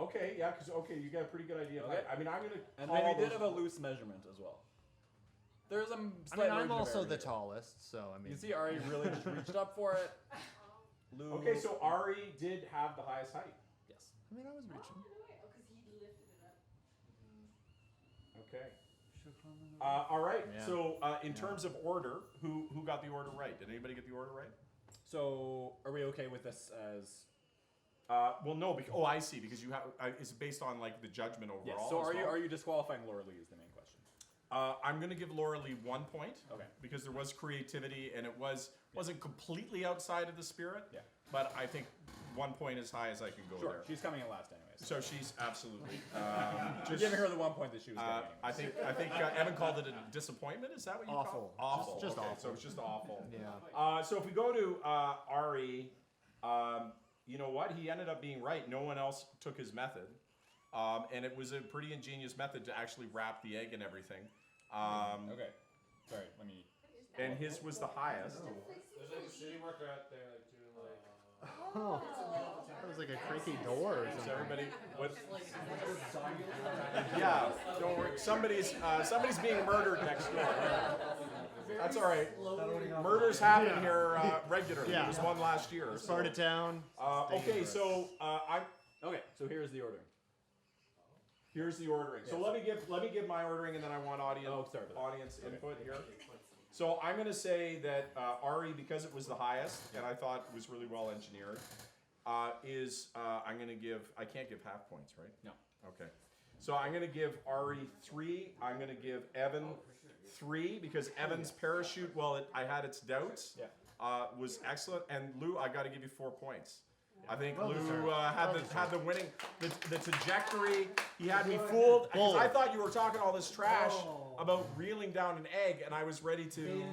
Speaker 5: Okay, yeah, because you got a pretty good idea. Of
Speaker 1: Okay.
Speaker 5: that. I mean, I'm gonna.
Speaker 1: And
Speaker 5: call
Speaker 1: then we did
Speaker 5: those-
Speaker 1: have a loose measurement as well. There's a
Speaker 6: I
Speaker 1: slight
Speaker 6: mean, I'm
Speaker 1: margin of
Speaker 6: also
Speaker 1: error
Speaker 6: the
Speaker 1: here.
Speaker 6: tallest, so I mean.
Speaker 1: You see, Ari really just reached up for it. Lou.
Speaker 5: Okay, so Ari did have the highest height.
Speaker 1: Yes.
Speaker 6: I mean, I was reaching.
Speaker 5: Okay. All right.
Speaker 6: Yeah.
Speaker 5: So in terms of order, who got the order right? Did anybody get the order right?
Speaker 1: So are we okay with this as?
Speaker 5: Well, no. Because, I see. Because you have it's based on like the judgment overall.
Speaker 1: Yes. So
Speaker 5: as well.
Speaker 1: are you disqualifying Laura Lee? Is the main question.
Speaker 5: I'm going to give Laura Lee 1 point.
Speaker 1: Okay.
Speaker 5: Because there was creativity and it wasn't completely outside of the spirit.
Speaker 1: Yeah.
Speaker 5: But I think 1 point as high as I can go
Speaker 1: Sure.
Speaker 5: there.
Speaker 1: She's coming in last anyways.
Speaker 5: So she's absolutely.
Speaker 1: Just giving her the 1 point that she was getting.
Speaker 5: I think Evan called it a disappointment. Is that what you
Speaker 6: Awful.
Speaker 5: called it? Awful.
Speaker 6: Just
Speaker 5: okay,
Speaker 6: awful.
Speaker 5: So it's just awful.
Speaker 6: Yeah.
Speaker 5: So if we go to Ari, you know what? He ended up being right. No one else took his method, and it was a pretty ingenious method to actually wrap the egg and everything.
Speaker 1: Okay. Sorry. Let me.
Speaker 5: And his was the highest.
Speaker 2: There's like a city worker out there like doing like.
Speaker 6: Oh, that was like a creaky door or
Speaker 5: So
Speaker 6: something.
Speaker 5: everybody, what? Yeah, don't worry. Somebody's being murdered next door. That's all right. Murders happen here regularly.
Speaker 6: Yeah.
Speaker 5: There was one last year. So.
Speaker 6: Part of town.
Speaker 5: Okay, so
Speaker 1: Okay. So here's the ordering.
Speaker 5: here's the ordering. So let me give my ordering, and then I want audience input here. So I'm going to say that Ari, because it was the highest, and I thought it was really well engineered, I'm going to give. I can't give half points, right?
Speaker 1: No.
Speaker 5: Okay. So I'm going to give Ari 3. I'm going to give Evan 3 because Evan's parachute, I had its doubts, was excellent. And Lou, I got to give you 4 points. I think Lou had the winning, the trajectory. He had me fooled. 'Cause I thought you were talking all this trash about reeling down an egg, and I was ready to.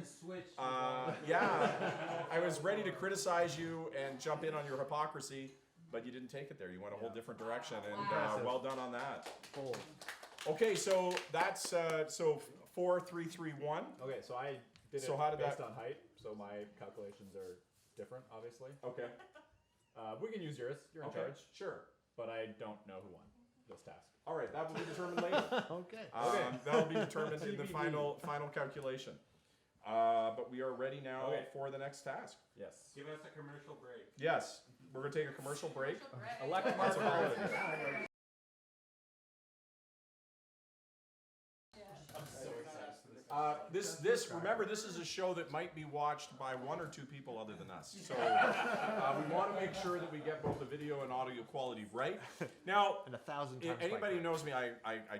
Speaker 5: I was ready to criticize you and jump in on your hypocrisy, but you didn't take it there. You went a whole different direction, and well done on that. Okay, so that's 4, 3, 3, 1.
Speaker 1: Okay, so I did
Speaker 5: So
Speaker 1: it
Speaker 5: how did
Speaker 1: based
Speaker 5: that-
Speaker 1: on height, so my calculations are different, obviously.
Speaker 5: Okay.
Speaker 1: We can use yours. You're in
Speaker 5: Okay.
Speaker 1: charge.
Speaker 5: Sure.
Speaker 1: But I don't know who won this task.
Speaker 5: All right, that will be determined later.
Speaker 6: Okay.
Speaker 5: That will be determined in the
Speaker 1: TBD.
Speaker 5: final calculation. But we are ready now
Speaker 1: Okay.
Speaker 5: for the next task.
Speaker 1: Yes.
Speaker 2: Give us a commercial break.
Speaker 5: Yes, we're going to take a commercial break.
Speaker 1: Elect
Speaker 5: That's
Speaker 1: Mark
Speaker 5: about it. Remember, this is a show that might be watched by 1 or 2 people other than us. So we want to make sure that we get both the video and audio quality right. Now,
Speaker 6: And 1,000 times.
Speaker 5: anybody who knows me, I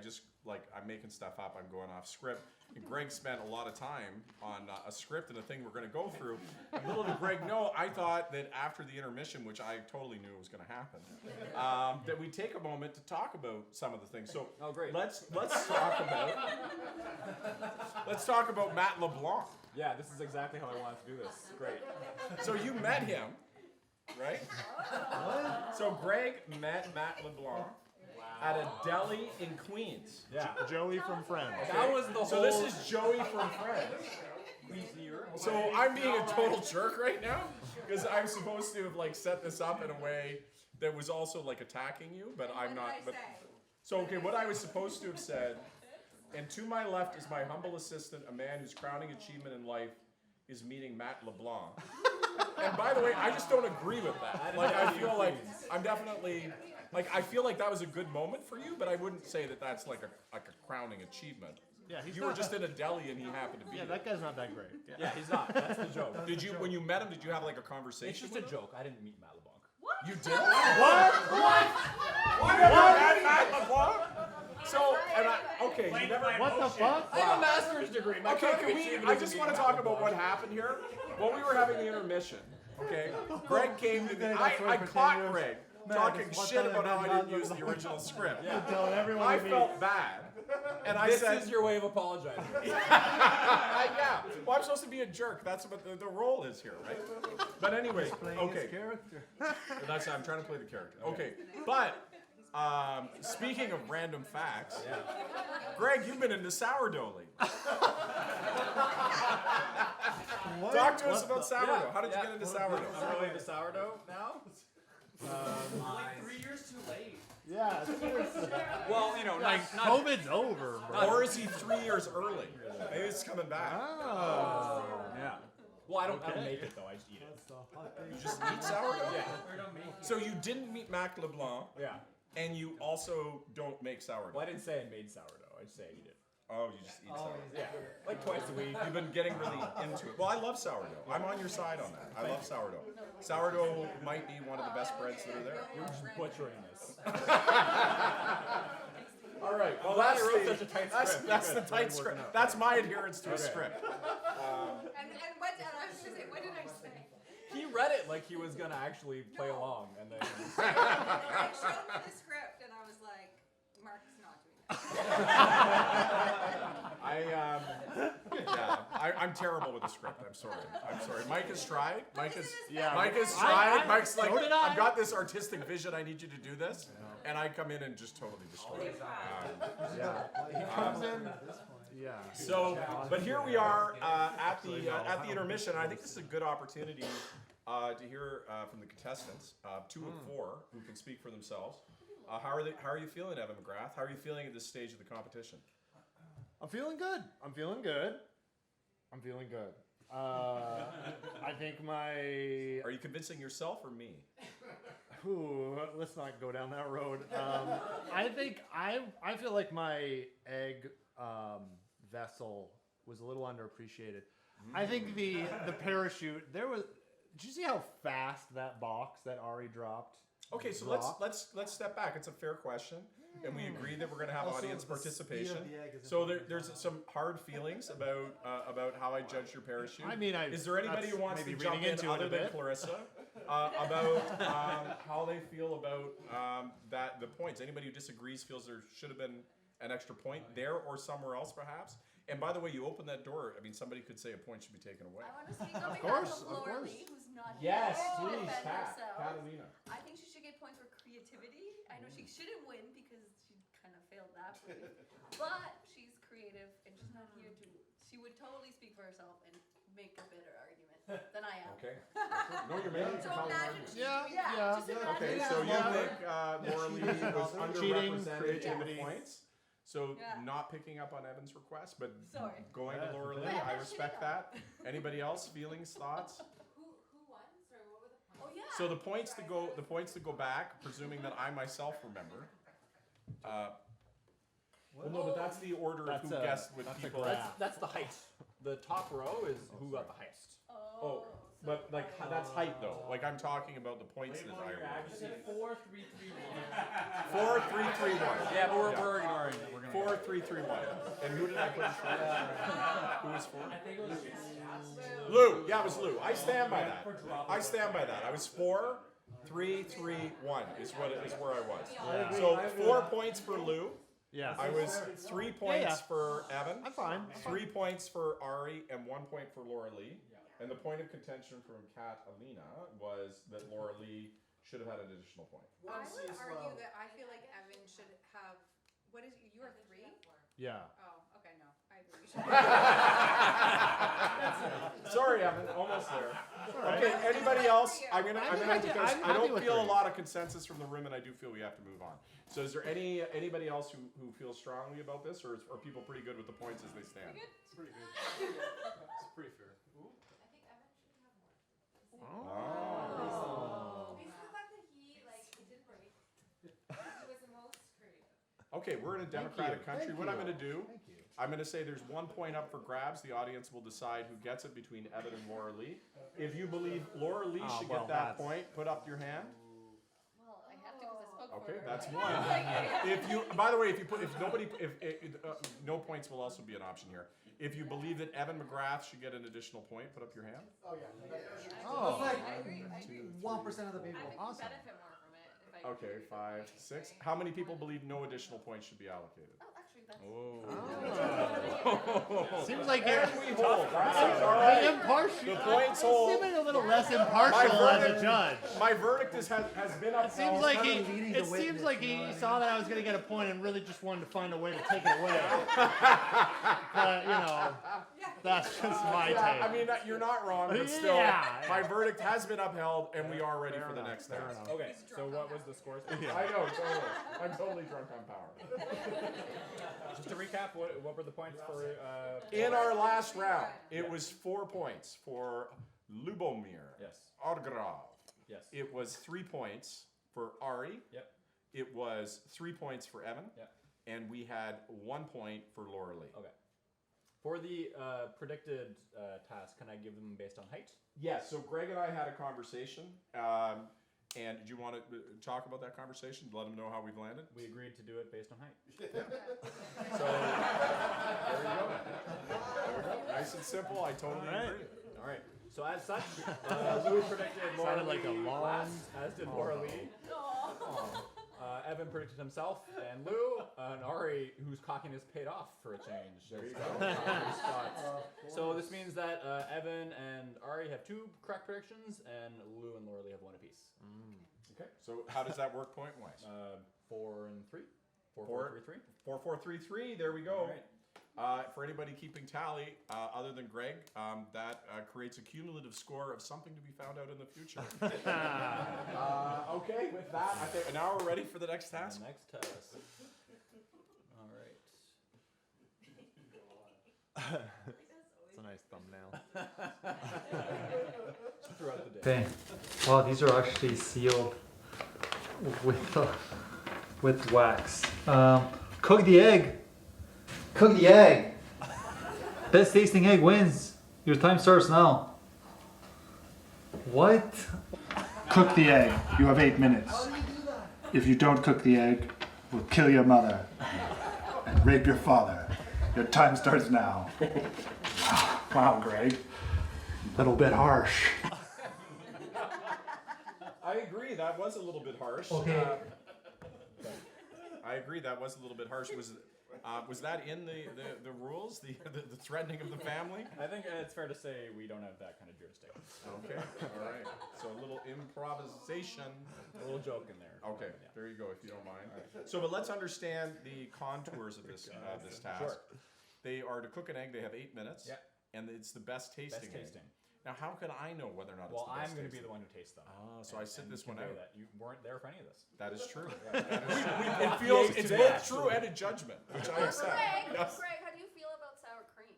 Speaker 5: just, I'm making stuff up, I'm going off script. And Greg spent a lot of time on a script and a thing we're going to go through. And little did Greg know, I thought that after the intermission, which I totally knew was going to happen, that we'd take a moment to talk about some of the things. So
Speaker 1: great.
Speaker 5: let's talk about Matt LeBlanc.
Speaker 1: Yeah, this is exactly how I wanted to do this. Great.
Speaker 5: So you met him, right? So Greg met Matt LeBlanc at a deli in Queens.
Speaker 1: Yeah.
Speaker 6: Joey from Friends.
Speaker 1: That was the whole.
Speaker 5: So this is Joey from Friends. So I'm being a total jerk right now because I'm supposed to have set this up in a way that was also attacking you, but I'm not. But so okay, what I was supposed to have said, and to my left is my humble assistant, a man whose crowning achievement in life is meeting Matt LeBlanc. And by the way, I just don't agree with that. I feel like I'm definitely. I feel like that was a good moment for you, but I wouldn't say that that's like a crowning achievement.
Speaker 6: Yeah, he's
Speaker 5: You
Speaker 6: not
Speaker 5: were just in a deli and he happened to be
Speaker 6: Yeah,
Speaker 5: there.
Speaker 6: that guy's not that great.
Speaker 1: Yeah, he's not. That's the joke.
Speaker 5: Did you, when you met him, did you have a conversation?
Speaker 1: It's just a joke. I didn't meet Matt LeBlanc.
Speaker 5: You did? What? You never met Matt LeBlanc? So, okay, you never.
Speaker 6: What the fuck?
Speaker 1: I have a master's degree. My
Speaker 5: Okay,
Speaker 1: crowning achievement
Speaker 5: I
Speaker 1: is
Speaker 5: just
Speaker 1: meeting
Speaker 5: want to
Speaker 1: Matt
Speaker 5: talk about what
Speaker 1: LeBlanc.
Speaker 5: happened here. When we were having the intermission, okay, Greg came to me.
Speaker 6: Then
Speaker 5: I
Speaker 6: that's
Speaker 5: caught
Speaker 6: right,
Speaker 5: Greg
Speaker 6: Man,
Speaker 5: talking
Speaker 6: it's what
Speaker 5: shit
Speaker 6: the
Speaker 5: about how I
Speaker 6: hell
Speaker 5: didn't use the original script.
Speaker 6: Telling everyone
Speaker 5: I
Speaker 6: to meet.
Speaker 5: felt bad. And I
Speaker 1: This
Speaker 5: said,
Speaker 1: is your way of apologizing.
Speaker 5: yeah. Well, I'm supposed to be a jerk. That's what the role is here, right? But anyway, okay. That's I'm trying to play the character. Okay, but speaking of random facts, Greg, you've been into sourdough lately. Talk to us about sourdough. How did you get into sourdough?
Speaker 1: I'm really into sourdough now.
Speaker 6: 3 years too late.
Speaker 3: Yeah.
Speaker 1: Well, you know, not
Speaker 6: COVID's over, bro.
Speaker 5: Or is he 3 years early? Maybe it's coming back.
Speaker 6: Oh.
Speaker 1: yeah. Well, I don't make it though. I just eat it.
Speaker 5: You just eat sourdough?
Speaker 1: Yeah.
Speaker 5: So you didn't meet Mac LeBlanc,
Speaker 1: Yeah.
Speaker 5: and you also don't make sourdough.
Speaker 1: Well, I didn't say I made sourdough. I just say I eat it.
Speaker 5: Oh, you just eat sourdough.
Speaker 1: Yeah. Like twice a week.
Speaker 5: You've been getting really into it. Well, I love sourdough. I'm on your side on that. I love sourdough. Sourdough might be one of the best breads that are there.
Speaker 1: You're just butchering this.
Speaker 5: All right. Well,
Speaker 1: glad I
Speaker 5: that's
Speaker 1: wrote
Speaker 5: the,
Speaker 1: such a tight
Speaker 5: that's,
Speaker 1: script.
Speaker 5: that's
Speaker 1: Good.
Speaker 5: the tight
Speaker 1: Really
Speaker 5: script.
Speaker 1: working out.
Speaker 5: That's my adherence to a
Speaker 1: Okay.
Speaker 5: script.
Speaker 10: And what, and I was gonna say, what did I say?
Speaker 1: He read it like he was gonna actually play along, and then.
Speaker 10: He like showed me the script, and I was like, Mark is not doing that.
Speaker 5: I'm terrible with the script. I'm sorry. Mike has tried. Mike has
Speaker 6: I-
Speaker 5: tried. Mike's like,
Speaker 6: so did I.
Speaker 5: I've got this artistic vision. I need you to do this, and I come in and just totally destroy it.
Speaker 6: He comes in. Yeah.
Speaker 5: So, but here we are at the intermission. And I think this is a good opportunity to hear from the contestants, 2 of 4, who can speak for themselves. How are you feeling, Evan McGrath? How are you feeling at this stage of the competition?
Speaker 6: I'm feeling good. I think my.
Speaker 5: Are you convincing yourself or me?
Speaker 6: Ooh, let's not go down that road. I think I feel like my egg vessel was a little underappreciated. I think the parachute there was. Did you see how fast that box that Ari dropped?
Speaker 5: Okay, so let's step back. It's a fair question, and we agree that we're going to have audience participation. So there's some hard feelings about how I judge your parachute.
Speaker 6: I mean,
Speaker 5: is there anybody who wants to
Speaker 6: maybe
Speaker 5: jump
Speaker 6: reading
Speaker 5: in
Speaker 6: into it
Speaker 5: other
Speaker 6: a
Speaker 5: than
Speaker 6: bit?
Speaker 5: Clarissa about how they feel about the points? Anybody who disagrees feels there should have been an extra point there or somewhere else, perhaps. And by the way, you open that door. I mean, somebody could say a point should be taken away.
Speaker 11: I want to speak on behalf of Laura Lee, who's not
Speaker 5: Yes,
Speaker 11: here to
Speaker 5: please,
Speaker 11: defend
Speaker 5: Kat,
Speaker 11: herself.
Speaker 5: Catalina.
Speaker 11: I think she should get points for creativity. I know she shouldn't win because she kind of failed that way, but she's creative and she's not here to. She would totally speak for herself and make a better argument than I am.
Speaker 5: Okay. No, you're making
Speaker 11: So imagine she's
Speaker 6: Yeah,
Speaker 11: doing that.
Speaker 6: yeah.
Speaker 11: Just imagine
Speaker 5: Okay,
Speaker 11: that.
Speaker 5: so you think Laura Lee was
Speaker 6: Cheating,
Speaker 5: underrepresented in
Speaker 6: creativity.
Speaker 5: the points? So
Speaker 11: Yeah.
Speaker 5: not picking up on Evan's request, but
Speaker 11: Sorry.
Speaker 5: going to Laura Lee.
Speaker 11: Yeah,
Speaker 5: I
Speaker 11: that's
Speaker 5: respect
Speaker 11: shitty
Speaker 5: that. Anybody else? Feelings, thoughts?
Speaker 10: Who won? Sorry, what were the points?
Speaker 11: Oh yeah.
Speaker 5: So the points to go back, presuming that I myself remember. Well, no, but that's the order of who guessed with people.
Speaker 1: That's the height. The top row is who got the highest.
Speaker 5: Oh, but like that's height though. Like I'm talking about the points that I won.
Speaker 2: 4, 3, 3,
Speaker 5: 4, 3, 3, 1.
Speaker 1: Yeah, but we're ignoring it. We're gonna
Speaker 5: 4, 3, 3, 1. And who did I put in front? Who was 4?
Speaker 2: I think it was
Speaker 5: Lou. Yeah, it was Lou. I stand by that. I stand by that. I was 4, 3, 3, 1 is where I was. So 4 points for Lou.
Speaker 6: Yeah.
Speaker 5: I was 3 points for Evan.
Speaker 6: I'm fine.
Speaker 5: 3 points for Ari and 1 point for Laura Lee. And the point of contention from Catalina was that Laura Lee should have had an additional point.
Speaker 10: I would argue that I feel like Evan should have. What is you are 3?
Speaker 6: Yeah.
Speaker 10: Oh, okay, no, I agree.
Speaker 5: Sorry, Evan, almost there. Okay, anybody else? I'm gonna because I don't feel a lot of consensus from the room, and I do feel we have to move on. So, is there anybody else who feels strongly about this, or are people pretty good with the points as they stand?
Speaker 2: It's pretty good. It's pretty fair.
Speaker 10: I think Evan should have more.
Speaker 5: Oh.
Speaker 10: Based on the fact that he didn't break. He was the most creative.
Speaker 5: Okay, we're in a democratic country. What I'm going to do, I'm going to say there's 1 point up for grabs. The audience will decide who gets it between Evan and Laura Lee. If you believe Laura Lee should get that point, put up your hand.
Speaker 11: Well, I have to because I spoke
Speaker 5: Okay,
Speaker 11: for her.
Speaker 5: that's 1. If you, by the way, no points will also be an option here. If you believe that Evan McGrath should get an additional point, put up your hand.
Speaker 6: Oh.
Speaker 11: I agree. I agree.
Speaker 4: 1% of the people.
Speaker 11: I think
Speaker 6: Awesome.
Speaker 11: we benefit more from it if I
Speaker 5: Okay, 5, 6. How many people believe no additional points should be allocated?
Speaker 11: Oh, actually,
Speaker 6: Seems like you're
Speaker 5: Alright.
Speaker 6: impartial.
Speaker 5: The points hold.
Speaker 6: Seeming a little less impartial as a judge.
Speaker 5: My verdict has been upheld.
Speaker 6: Seems like he saw that I was going to get a point and really just wanted to find a way to take it away. But, you know, that's just my take.
Speaker 5: I mean, you're not wrong, but still,
Speaker 6: Yeah.
Speaker 5: my verdict has been upheld, and we are ready for the next
Speaker 6: Fair
Speaker 5: task.
Speaker 6: enough.
Speaker 1: Okay, so what was the scores?
Speaker 5: I know, totally. I'm totally drunk on power.
Speaker 1: Just to recap, what were the points for?
Speaker 5: In our last round, it was 4 points for Lubomir.
Speaker 1: Yes.
Speaker 5: Argrav.
Speaker 1: Yes.
Speaker 5: It was 3 points for Ari.
Speaker 1: Yep.
Speaker 5: It was 3 points for Evan.
Speaker 1: Yep.
Speaker 5: And we had 1 point for Laura Lee.
Speaker 1: Okay. For the predicted task, can I give them based on height?
Speaker 5: Yes, so Greg and I had a conversation. And do you want to talk about that conversation? Let them know how we've landed?
Speaker 1: We agreed to do it based on height.
Speaker 5: So, there you go. There we go. Nice and simple. I totally agree.
Speaker 1: All right. So as such, Lou predicted Laura
Speaker 6: Sounded like a
Speaker 1: Lee
Speaker 6: long
Speaker 1: last, as did Laura Lee. Evan predicted himself, and Lou, and Ari, whose cockiness paid off for a change. There you go. So this means that Evan and Ari have 2 correct predictions, and Lou and Laura Lee have 1 apiece.
Speaker 5: Okay. So how does that work point-wise?
Speaker 1: 4 and 3. 4,
Speaker 5: 4,
Speaker 1: 4, 3, 3.
Speaker 5: 4, 4, 3, 3. There we go.
Speaker 1: All right.
Speaker 5: For anybody keeping tally, other than Greg, that creates a cumulative score of something to be found out in the future. Okay, with that, I think now we're ready for the next task.
Speaker 1: The next task. All right.
Speaker 6: It's a nice thumbnail.
Speaker 1: Throughout the day.
Speaker 4: Okay. Wow, these are actually sealed with wax. Cook the egg.
Speaker 9: Cook the egg.
Speaker 4: Best tasting egg wins. Your time starts now. What?
Speaker 3: Cook the egg. You have 8 minutes. If you don't cook the egg, we'll kill your mother and rape your father. Your time starts now. Wow, Greg. Little bit harsh.
Speaker 5: I agree, that was a little bit harsh.
Speaker 4: Okay.
Speaker 5: I agree, that was a little bit harsh. Was that in the rules, the threatening of the family?
Speaker 1: I think it's fair to say we don't have that kind of jurisdiction.
Speaker 5: Okay, all right. So a little improvisation.
Speaker 1: A little joke in there.
Speaker 5: Okay, there you go, if you don't mind. So, but let's understand the contours of this this task.
Speaker 1: Sure.
Speaker 5: They are to cook an egg. They have 8 minutes.
Speaker 1: Yeah.
Speaker 5: And it's the best tasting.
Speaker 1: Best tasting.
Speaker 5: Now, how can I know whether or not
Speaker 1: Well,
Speaker 5: it's the best
Speaker 1: I'm going to be
Speaker 5: tasting?
Speaker 1: the one who tastes them.
Speaker 5: So I sit this one out.
Speaker 1: That. You weren't there for any of this.
Speaker 5: That is true. It feels it's both true and a judgment, which I accept.
Speaker 11: Greg,
Speaker 5: Yes.
Speaker 11: Greg, how do you feel about sour cream?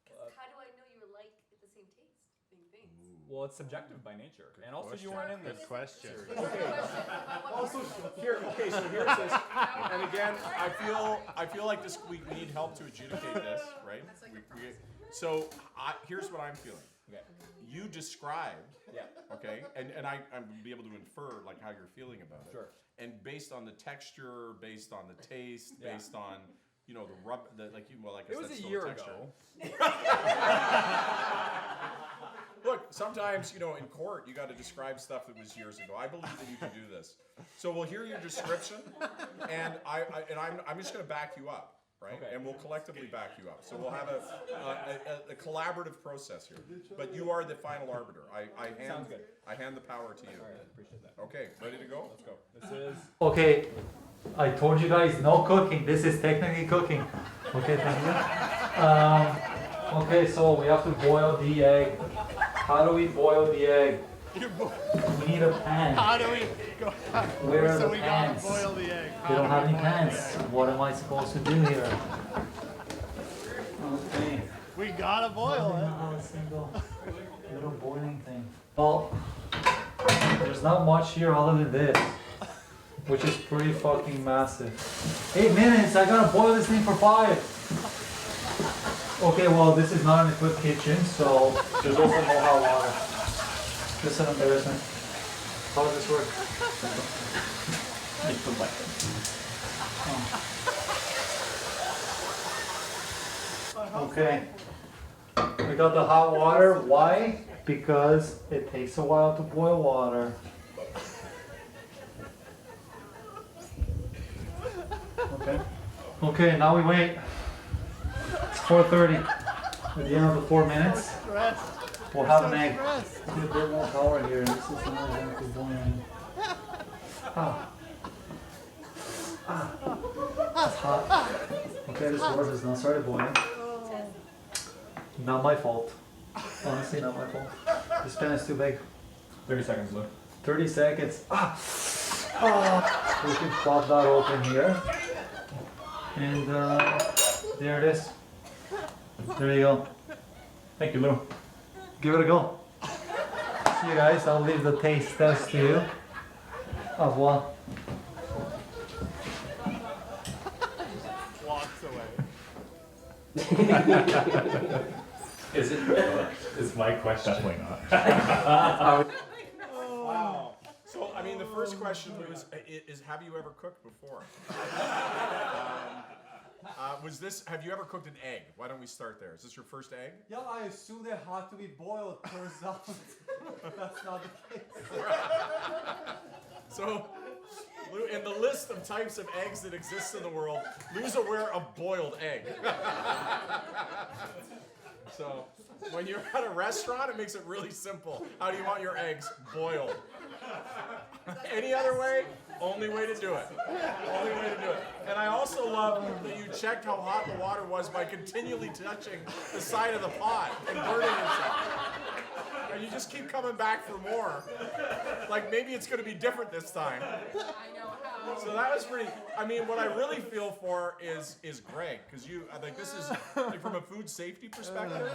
Speaker 11: 'Cause how do I know you like the same tasting things?
Speaker 1: Well, it's subjective by nature. And also, you weren't in this.
Speaker 6: Good question.
Speaker 5: Also, here. Okay, so here's this. And again, I feel like this. We need help to adjudicate this, right? So here's what I'm feeling.
Speaker 1: Okay.
Speaker 5: You described.
Speaker 1: Yeah.
Speaker 5: Okay, and I'm be able to infer like how you're feeling about it.
Speaker 1: Sure.
Speaker 5: And based on the texture, based on the taste,
Speaker 1: Yeah.
Speaker 5: based on the rub, like you. Well, I guess
Speaker 1: It was
Speaker 5: that's
Speaker 1: a
Speaker 5: still
Speaker 1: year
Speaker 5: texture.
Speaker 1: ago.
Speaker 5: Look, sometimes in court you got to describe stuff that was years ago. I believe that you can do this. So we'll hear your description, and I'm just going to back you up. Right,
Speaker 1: Okay.
Speaker 5: and we'll collectively back you up. So we'll have a collaborative process here. But you are the final arbiter.
Speaker 1: Sounds good.
Speaker 5: I hand the power to you.
Speaker 1: All right, appreciate that.
Speaker 5: Okay, ready to go?
Speaker 1: Let's go. This is.
Speaker 4: Okay, I told you guys no cooking. This is technically cooking. Okay, thank you. Okay, so we have to boil the egg. How do we boil the egg? We need a pan.
Speaker 6: How do we go?
Speaker 4: Where are
Speaker 6: So
Speaker 4: the
Speaker 6: we gotta
Speaker 4: pans?
Speaker 6: boil the egg.
Speaker 4: They don't have any
Speaker 6: boil the
Speaker 4: pans.
Speaker 6: egg?
Speaker 4: What am I supposed to do here? Okay.
Speaker 6: We gotta boil
Speaker 4: I don't
Speaker 6: it.
Speaker 4: know a single little boiling thing. Well, there's not much here other than this, which is pretty fucking massive. 8 minutes, I gotta boil this thing for 5. Okay, well, this is not an equipped kitchen, so there's also no hot water. Just an embarrassment. How does this work? Okay. We got the hot water. Why? Because it takes a while to boil water. Okay. Okay, now we wait. It's 4:30. At the end of the 4 minutes, we'll have an egg. See a bit more power here. This is not exactly boiling. Ah. Ah. It's hot. Okay, this water has not started boiling. Not my fault. Honestly, not my fault. This pan is too big.
Speaker 1: 30 seconds, Lou.
Speaker 4: 30 seconds. Ah. Ah. We can pop that open here. And there it is. There you go.
Speaker 1: Thank you, Lou.
Speaker 4: Give it a go. See you guys. I'll leave the taste test to you. Au revoir.
Speaker 6: Walks away.
Speaker 1: Is it? Is my question? Definitely not.
Speaker 5: Wow. So, I mean, the first question is have you ever cooked before? Have you ever cooked an egg? Why don't we start there? Is this your first egg?
Speaker 6: Yeah, I assume they have to be boiled. Turns out that's not the case.
Speaker 5: So, Lou, in the list of types of eggs that exist in the world, Lou's aware of boiled egg. So, when you're at a restaurant, it makes it really simple. How do you want your eggs? Boiled. Any other way? Only way to do it. Only way to do it. And I also love that you checked how hot the water was by continually touching the side of the pot and burning yourself. And you just keep coming back for more. Like maybe it's going to be different this time. So that was pretty. I mean, what I really feel for is Greg, because you like this is like from a food safety perspective,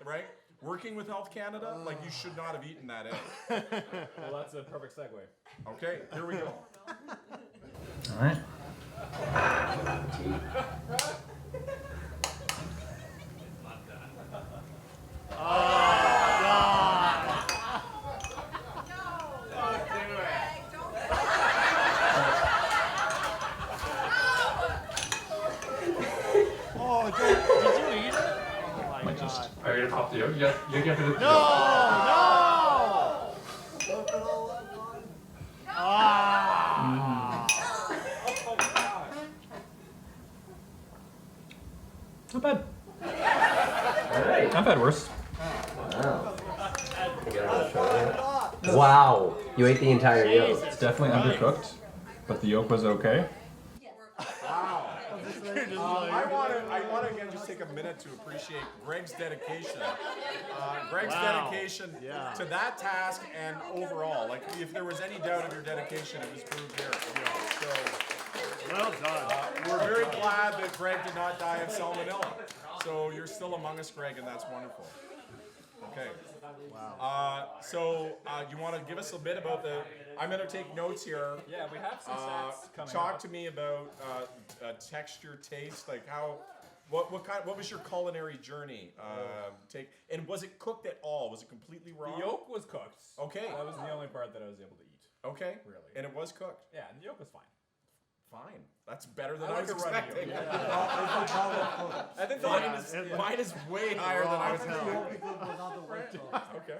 Speaker 5: right? Working with Health Canada, like you should not have eaten that egg.
Speaker 1: Well, that's a perfect segue.
Speaker 5: Okay, here we go.
Speaker 4: All right.
Speaker 6: Oh, did you eat it? Oh my god.
Speaker 1: Are you gonna pop the yolk? You get to the
Speaker 6: No! Ah!
Speaker 1: Not bad.
Speaker 9: Alright.
Speaker 1: I've had worse.
Speaker 9: Wow. You gotta try it. Wow. You ate the entire yolk.
Speaker 1: It's definitely undercooked, but the yolk was okay.
Speaker 5: Wow. I want to again just take a minute to appreciate Greg's dedication. Greg's dedication to that task and overall. Like, if there was any doubt of your dedication, it was proved here. So,
Speaker 6: Well done.
Speaker 5: we're very glad that Greg did not die of salmonella. So you're still among us, Greg, and that's wonderful. Okay. Wow. You want to give us a bit about the? I'm going to take notes here.
Speaker 1: Yeah, we have some stats coming
Speaker 5: Talk
Speaker 1: up.
Speaker 5: to me about texture, taste, like how. What was your culinary journey? And was it cooked at all? Was it completely raw?
Speaker 1: The yolk was cooked.
Speaker 5: Okay.
Speaker 1: That was the only part that I was able to eat.
Speaker 5: Okay.
Speaker 1: Really.
Speaker 5: And it was cooked.
Speaker 1: Yeah, and the yolk was fine.
Speaker 5: Fine. That's better than
Speaker 1: I
Speaker 5: I,
Speaker 1: like
Speaker 5: was
Speaker 1: a runny
Speaker 5: expecting.
Speaker 1: yolk. I think
Speaker 5: Mine is way higher than I was expecting. Okay.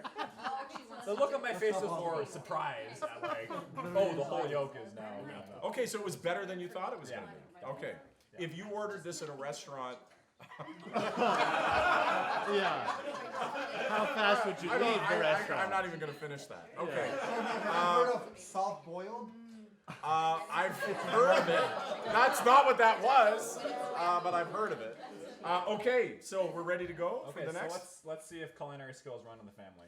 Speaker 1: The look on my face was more surprise. At like, oh, the whole yolk is now. No.
Speaker 5: Okay, so it was better than you thought it was going to be. Okay. If you ordered this at a restaurant.
Speaker 6: Yeah. How fast would you leave the restaurant?
Speaker 5: I'm not even going to finish that. Okay.
Speaker 6: Heard of soft boiled?
Speaker 5: I've heard of it. That's not what that was, but I've heard of it. Okay, so we're ready to go for the next.
Speaker 1: So let's see if culinary skills run in the family.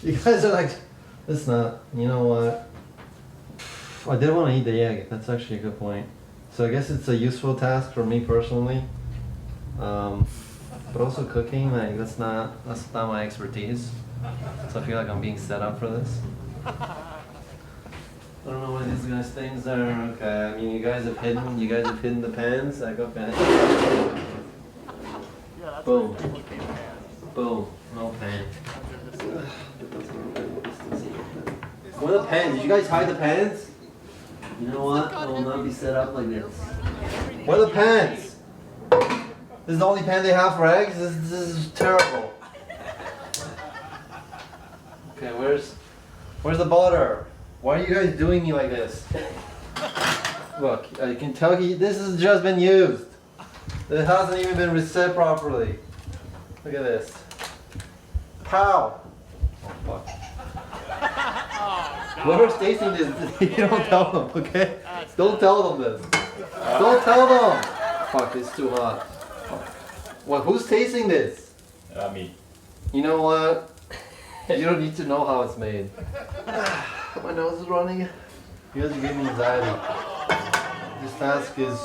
Speaker 9: You guys are like, it's not. You know what? I did want to eat the egg. That's actually a good point. So I guess it's a useful task for me personally. But also cooking, like that's not my expertise. So I feel like I'm being set up for this. I don't know what these guys' things are. Okay, I mean you guys have hidden the pans. Like okay. Boom. Boom. No pan. Where are the pans? Did you guys hide the pans? You know what? I will not be set up like this. Where are the pans? This is the only pan they have for eggs? This is terrible. Okay, where's Where's the butter? Why are you guys doing me like this? Look, I can tell you this has just been used. It hasn't even been reset properly. Look at this. Pow! Oh fuck. Whoever's tasting this, you don't tell them, okay? Don't tell them this. Don't tell them! Fuck, it's too hot. Well, who's tasting this?
Speaker 2: Me.
Speaker 9: You know what? You don't need to know how it's made. My nose is running. You guys are giving me anxiety. This task is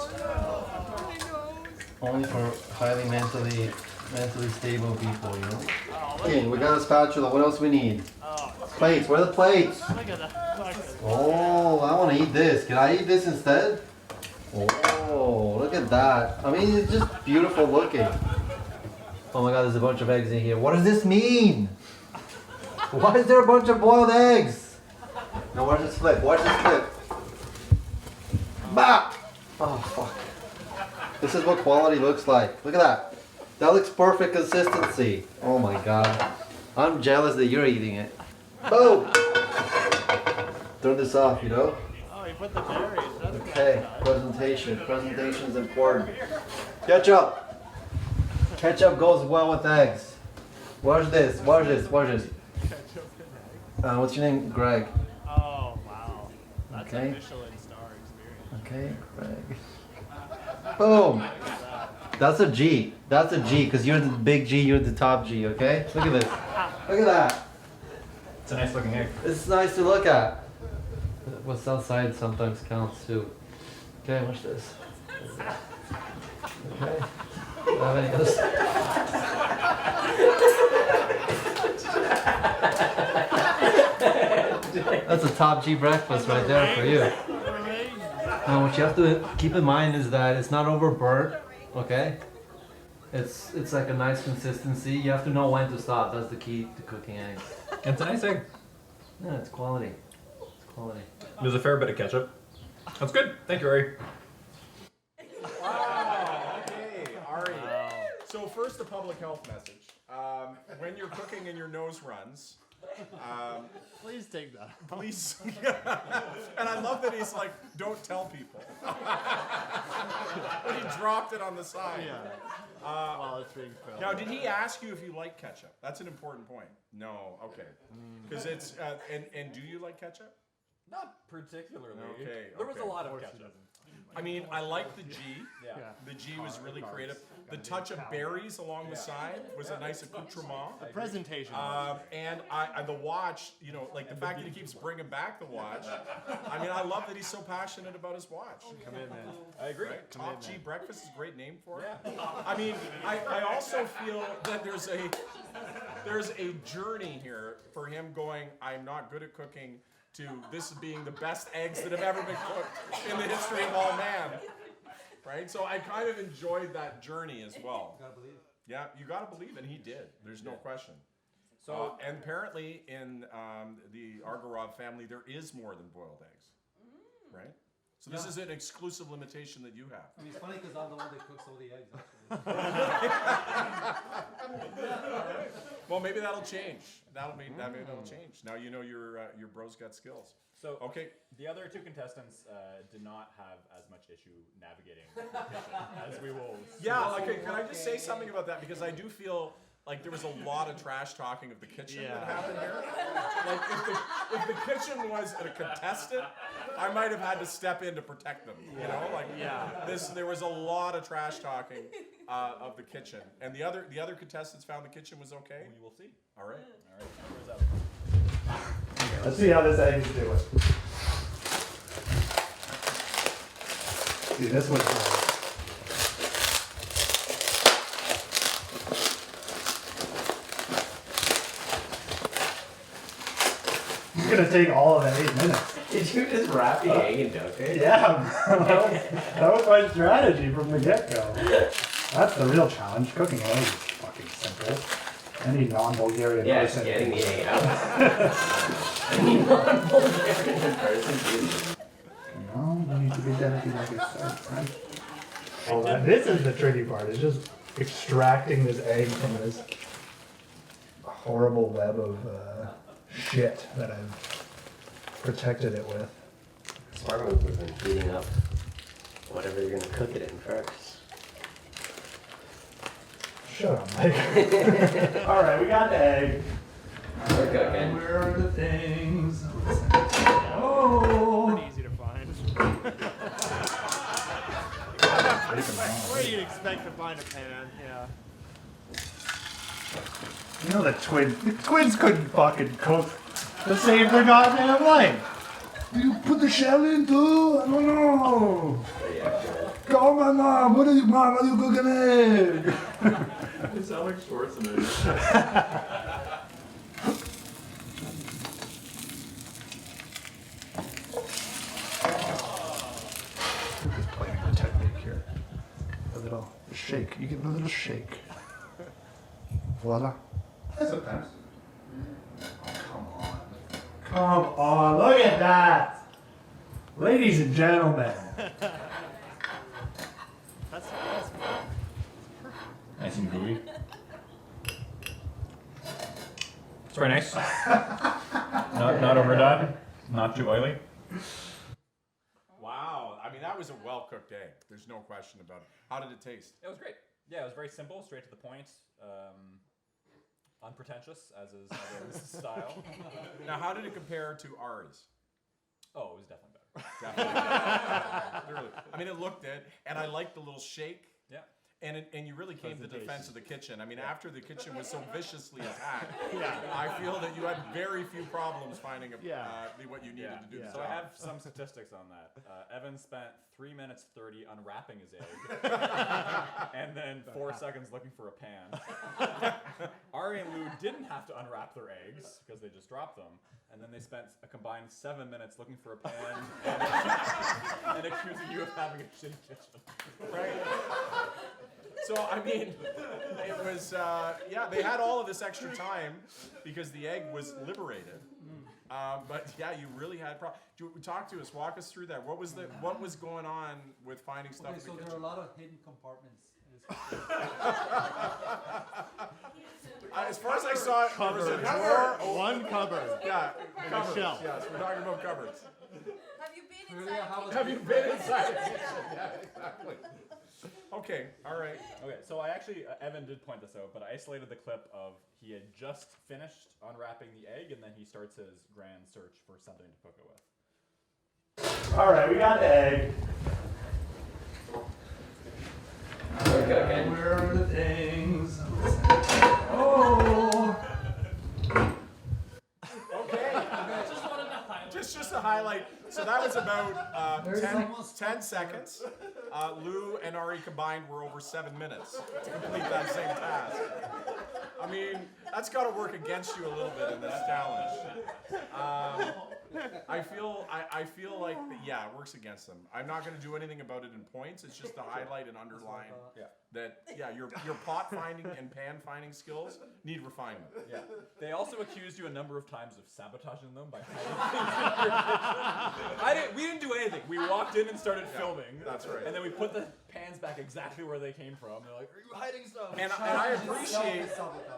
Speaker 9: only for highly mentally stable people, you know? Okay, we got a spatula. What else we need? Plates. Where are the plates? Oh, I want to eat this. Can I eat this instead? Oh, look at that. I mean, it's just beautiful looking. Oh my god, there's a bunch of eggs in here. What does this mean? Why is there a bunch of boiled eggs? Now watch this flip. Watch this flip. Bah! Oh fuck. This is what quality looks like. Look at that. That looks perfect consistency. Oh my god. I'm jealous that you're eating it. Boom! Turn this off, you know?
Speaker 6: Oh, you put the berries. That's
Speaker 9: Okay, presentation. Presentation is important. Ketchup! Ketchup goes well with eggs. Watch this, watch this, watch this. What's your name? Greg.
Speaker 6: Oh, wow. That's
Speaker 9: Okay.
Speaker 6: a Michelin star experience.
Speaker 9: Okay, Greg. Boom! That's a G. That's a G, because you're the big G, you're the top G, okay? Look at this. Look at that.
Speaker 1: It's a nice looking egg.
Speaker 9: It's nice to look at. What's outside sometimes counts too. Okay, watch this. Okay. Have any others? That's a top G breakfast right there for you. Now what you have to keep in mind is that it's not overburnt, okay? It's like a nice consistency. You have to know when to stop. That's the key to cooking eggs.
Speaker 1: It's a nice egg.
Speaker 9: Yeah, it's quality. It's quality.
Speaker 1: There's a fair bit of ketchup. That's good. Thank you, Ari.
Speaker 5: Wow. Okay, Ari. So first, the public health message. When you're cooking and your nose runs,
Speaker 6: Please take that.
Speaker 5: please. And I love that he's like, don't tell people. But he dropped it on the side.
Speaker 6: While it's being filmed.
Speaker 5: Now, did he ask you if you like ketchup? That's an important point. No, okay. Because it's, and do you like ketchup?
Speaker 1: Not particularly.
Speaker 5: Okay,
Speaker 1: There was
Speaker 5: okay.
Speaker 1: a lot of ketchup.
Speaker 5: I mean, I like the G.
Speaker 1: Yeah.
Speaker 5: The G was really creative. The touch of berries along the side was a nice accoutrement.
Speaker 6: The presentation.
Speaker 5: And the watch, you know, like the fact that he keeps bringing back the watch. I mean, I love that he's so passionate about his watch.
Speaker 6: Commitment.
Speaker 1: I agree.
Speaker 5: Right? Top G breakfast is a great name for it. I mean, I also feel that there's a journey here for him going, I'm not good at cooking, to this being the best eggs that have ever been cooked in the history of all man. Right? So I kind of enjoyed that journey as well.
Speaker 9: Gotta believe.
Speaker 5: Yeah, you gotta believe, and he did. There's no question.
Speaker 1: So
Speaker 5: And apparently in the Argorov family, there is more than boiled eggs. Right? So this is an exclusive limitation that you have.
Speaker 4: I mean, it's funny because I'm the one that cooks all the eggs, actually.
Speaker 5: Well, maybe that'll change. Maybe that'll change. Now you know your bro's got skills.
Speaker 1: So
Speaker 5: Okay.
Speaker 1: the other two contestants did not have as much issue navigating the kitchen as we will.
Speaker 5: Yeah, okay, can I just say something about that? Because I do feel like there was a lot of trash talking of the kitchen that happened here. Like if the kitchen was a contestant, I might have had to step in to protect them. You know, like there was a lot of trash talking of the kitchen. And the other contestants found the kitchen was okay?
Speaker 1: We will see.
Speaker 5: All right.
Speaker 1: All right. Cameras out.
Speaker 3: Let's see how this egg is doing. See, this one's it's gonna take all of that 8 minutes.
Speaker 8: Did you just wrap the egg in duct tape?
Speaker 3: Yeah, that was my strategy from the get-go. That's the real challenge. Cooking eggs is fucking simple. Any non-Bulgarian
Speaker 8: Yeah, just
Speaker 3: person.
Speaker 8: getting the egg out. Any non-Bulgarian person, Jesus.
Speaker 3: No, you need to be dedicated like I said, right? Oh, and this is the tricky part. It's just extracting this egg from this horrible web of shit that I've protected it with.
Speaker 8: Smart move would have been heating up whatever you're gonna cook it in first.
Speaker 3: Shut up, Mike. All right, we got egg.
Speaker 8: We're cooking.
Speaker 3: Where are the things? Oh.
Speaker 6: Pretty easy to find. Where do you expect to find a pan? Yeah.
Speaker 3: You know the twins couldn't fucking cook the same for goddamn life. You put the shell in too? I don't know. Come on, Mom. What are you, Mom? Are you cooking egg?
Speaker 2: You sound like Schwarzenegger.
Speaker 3: Just playing the technique here. A little shake. You give it a little shake. Voila. Sometimes. Oh, come on. Come on. Look at that. Ladies and gentlemen.
Speaker 6: That's
Speaker 2: Nice and gooey. It's very nice. Not overdone. Not too oily.
Speaker 5: Wow. I mean, that was a well-cooked egg. There's no question about it. How did it taste?
Speaker 1: It was great. Yeah, it was very simple, straight to the point, unpretentious, as is Evan's style.
Speaker 5: Now, how did it compare to ours?
Speaker 1: Oh, it was definitely better.
Speaker 5: Definitely. Literally. I mean, it looked it, and I liked the little shake.
Speaker 1: Yeah.
Speaker 5: And you really came to the defense of the kitchen. I mean, after the kitchen was so viciously attacked,
Speaker 6: Yeah.
Speaker 5: I feel that you had very few problems finding
Speaker 6: Yeah.
Speaker 5: what you needed to do the
Speaker 1: So
Speaker 5: job.
Speaker 1: I have some statistics on that. Evan spent 3 minutes 30 unwrapping his egg, and then 4 seconds looking for a pan. Ari and Lou didn't have to unwrap their eggs because they just dropped them, and then they spent a combined 7 minutes looking for a pan and accusing you of having a shitty kitchen.
Speaker 5: Right? So, I mean, it was, they had all of this extra time because the egg was liberated. But yeah, you really had talk to us, walk us through that. What was going on with finding stuff in the kitchen?
Speaker 4: There are a lot of hidden compartments.
Speaker 5: As far as I saw it, there was a drawer.
Speaker 6: One cupboard.
Speaker 5: Yeah,
Speaker 6: And a
Speaker 5: cupboards.
Speaker 6: shelf.
Speaker 5: Yes, we're talking about cupboards.
Speaker 11: Have you been inside?
Speaker 1: Have you been inside the kitchen? Yeah, exactly.
Speaker 5: Okay, all right.
Speaker 1: Okay, so I actually, Evan did point this out, but I isolated the clip of he had just finished unwrapping the egg, and then he starts his grand search for something to cook it with.
Speaker 3: All right, we got egg.
Speaker 8: We're cooking.
Speaker 3: Where are the things? Oh.
Speaker 5: Okay. Just a highlight. So that was about 10 seconds. Lou and Ari combined were over 7 minutes to complete that same task. I mean, that's got to work against you a little bit in this challenge. I feel like it works against them. I'm not going to do anything about it in points. It's just to highlight and underline that your pot finding and pan finding skills need refinement.
Speaker 1: Yeah. They also accused you a number of times of sabotaging them by hiding things in your kitchen. We didn't do anything. We walked in and started filming.
Speaker 5: That's right.
Speaker 1: And then we put the pans back exactly where they came from. They're like, "Are you hiding stuff?"
Speaker 5: And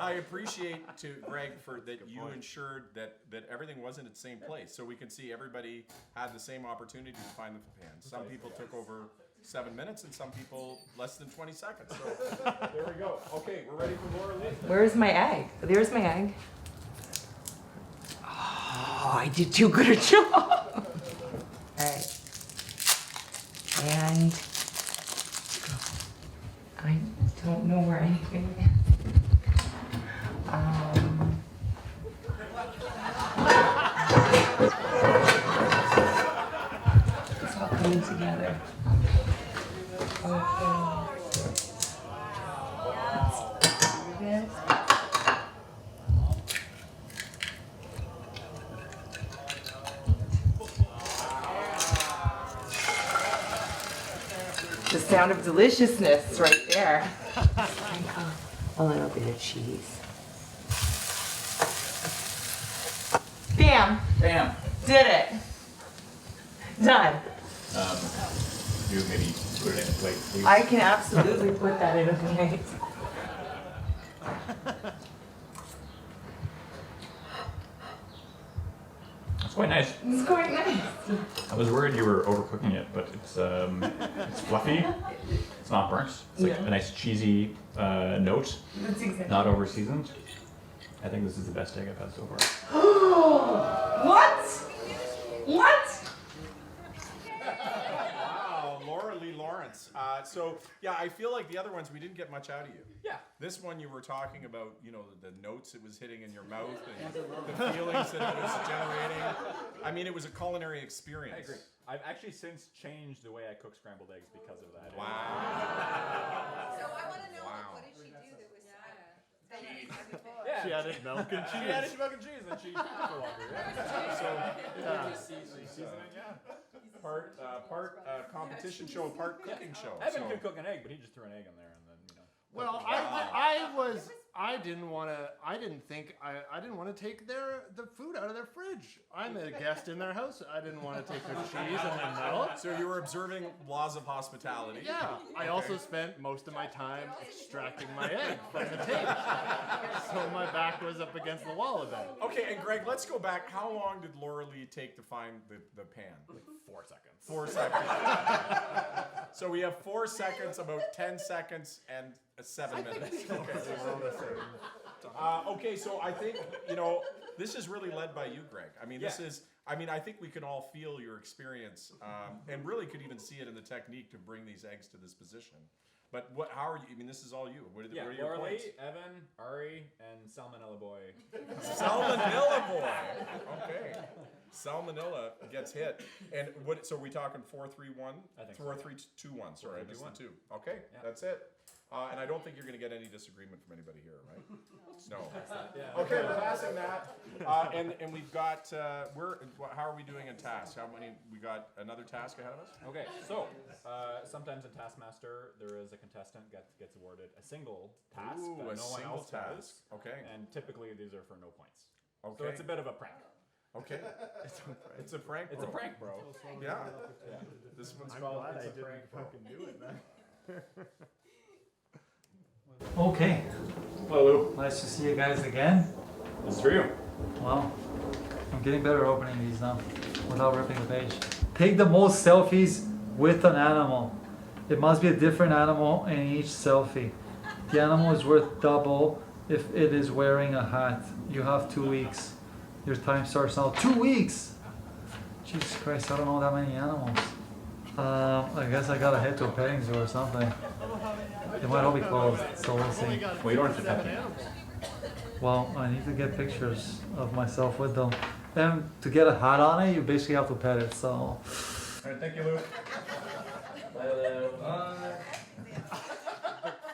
Speaker 5: I appreciate to Greg for that you ensured that everything was in its same place, so we can see everybody had the same opportunity to find the pans. Some people took over 7 minutes, and some people less than 20 seconds. So there we go. Okay, we're ready for more Elise.
Speaker 7: Where's my egg? There's my egg. Oh, I did too good a job. All right. And I don't know where anything is. It's all coming together. Okay. This. The sound of deliciousness right there. A little bit of cheese. Bam!
Speaker 1: Bam.
Speaker 7: Did it. Done.
Speaker 2: You maybe put it in a plate, please.
Speaker 7: I can absolutely put that in a plate.
Speaker 2: It's quite nice.
Speaker 7: It's quite nice.
Speaker 2: I was worried you were overcooking it, but it's fluffy. It's not burnt. It's like a nice cheesy note,
Speaker 7: That's exactly.
Speaker 2: not over seasoned. I think this is the best egg I've had so far.
Speaker 7: What? What?
Speaker 5: Wow, Laura Lee Lawrence. So yeah, I feel like the other ones we didn't get much out of you.
Speaker 1: Yeah.
Speaker 5: This one you were talking about, you know, the notes it was hitting in your mouth and the feelings that it was generating. I mean, it was a culinary experience.
Speaker 1: I agree. I've actually since changed the way I cook scrambled eggs because of that.
Speaker 5: Wow.
Speaker 10: So I want to know,
Speaker 5: Wow.
Speaker 10: what did she do that was
Speaker 1: Yeah.
Speaker 6: She added milk and cheese.
Speaker 1: She added milk and cheese and she cooked it for longer. Yeah.
Speaker 5: So
Speaker 1: Seasoning, yeah.
Speaker 5: part competition show, part cooking show.
Speaker 1: Evan
Speaker 5: So-
Speaker 1: could cook an egg, but he just threw an egg in there and then, you know.
Speaker 6: Well, I didn't want to take the food out of their fridge. I'm a guest in their house. I didn't want to take their cheese and their milk.
Speaker 5: So you were observing laws of hospitality.
Speaker 6: Yeah, I also spent most of my time extracting my egg from the tape. So my back was up against the wall a bit.
Speaker 5: Okay, and Greg, let's go back. How long did Laura Lee take to find the pan?
Speaker 1: Like 4 seconds.
Speaker 5: 4 seconds. So we have 4 seconds, about 10 seconds, and 7 minutes. Okay, so I think, you know, this is really led by you, Greg. I mean, I think we can all feel your experience, and really could even see it in the technique to bring these eggs to this position. But how are you? I mean, this is all you. What are your
Speaker 1: Laura
Speaker 5: points?
Speaker 1: Lee, Evan, Ari, and Salmonella Boy.
Speaker 5: Salmonella boy. Okay. Salmonella gets hit. And what? So are we talking 4-3-1?
Speaker 1: I think
Speaker 5: 4-3-2-1. Sorry, I missed the 2. Okay,
Speaker 1: Yeah.
Speaker 5: that's it. And I don't think you're going to get any disagreement from anybody here, right? No.
Speaker 1: Yeah.
Speaker 5: Okay, we're passing that. And we've got how are we doing in tasks? How many? We got another task ahead of us.
Speaker 1: Okay, so sometimes in Taskmaster there is a contestant gets awarded a single task
Speaker 5: Ooh,
Speaker 1: that
Speaker 5: a
Speaker 1: no one
Speaker 5: single
Speaker 1: else
Speaker 5: task.
Speaker 1: has,
Speaker 5: Okay.
Speaker 1: and typically these are for no points.
Speaker 5: Okay.
Speaker 1: So it's a bit of a prank.
Speaker 5: Okay. It's a prank.
Speaker 1: It's a prank, bro.
Speaker 5: Yeah.
Speaker 1: Yeah.
Speaker 5: This one's
Speaker 6: I'm
Speaker 5: called
Speaker 6: glad
Speaker 5: It's
Speaker 6: I
Speaker 5: a
Speaker 6: didn't
Speaker 5: Prank, Bro.
Speaker 6: fucking do it then.
Speaker 4: Okay,
Speaker 1: Hello, Lou.
Speaker 4: nice to see you guys again.
Speaker 1: This is for you.
Speaker 4: Well, I'm getting better at opening these now without ripping the page. Take the most selfies with an animal. It must be a different animal in each selfie. The animal is worth double if it is wearing a hat. You have 2 weeks. Your time starts now. 2 weeks! Jesus Christ, I don't know that many animals. I guess I gotta head to a petting zoo or something. It might all be closed, so we'll see.
Speaker 2: Well, you don't have to pet them.
Speaker 4: Well, I need to get pictures of myself with them. And to get a hat on it, you basically have to pet it, so.
Speaker 5: All right, thank you, Lou.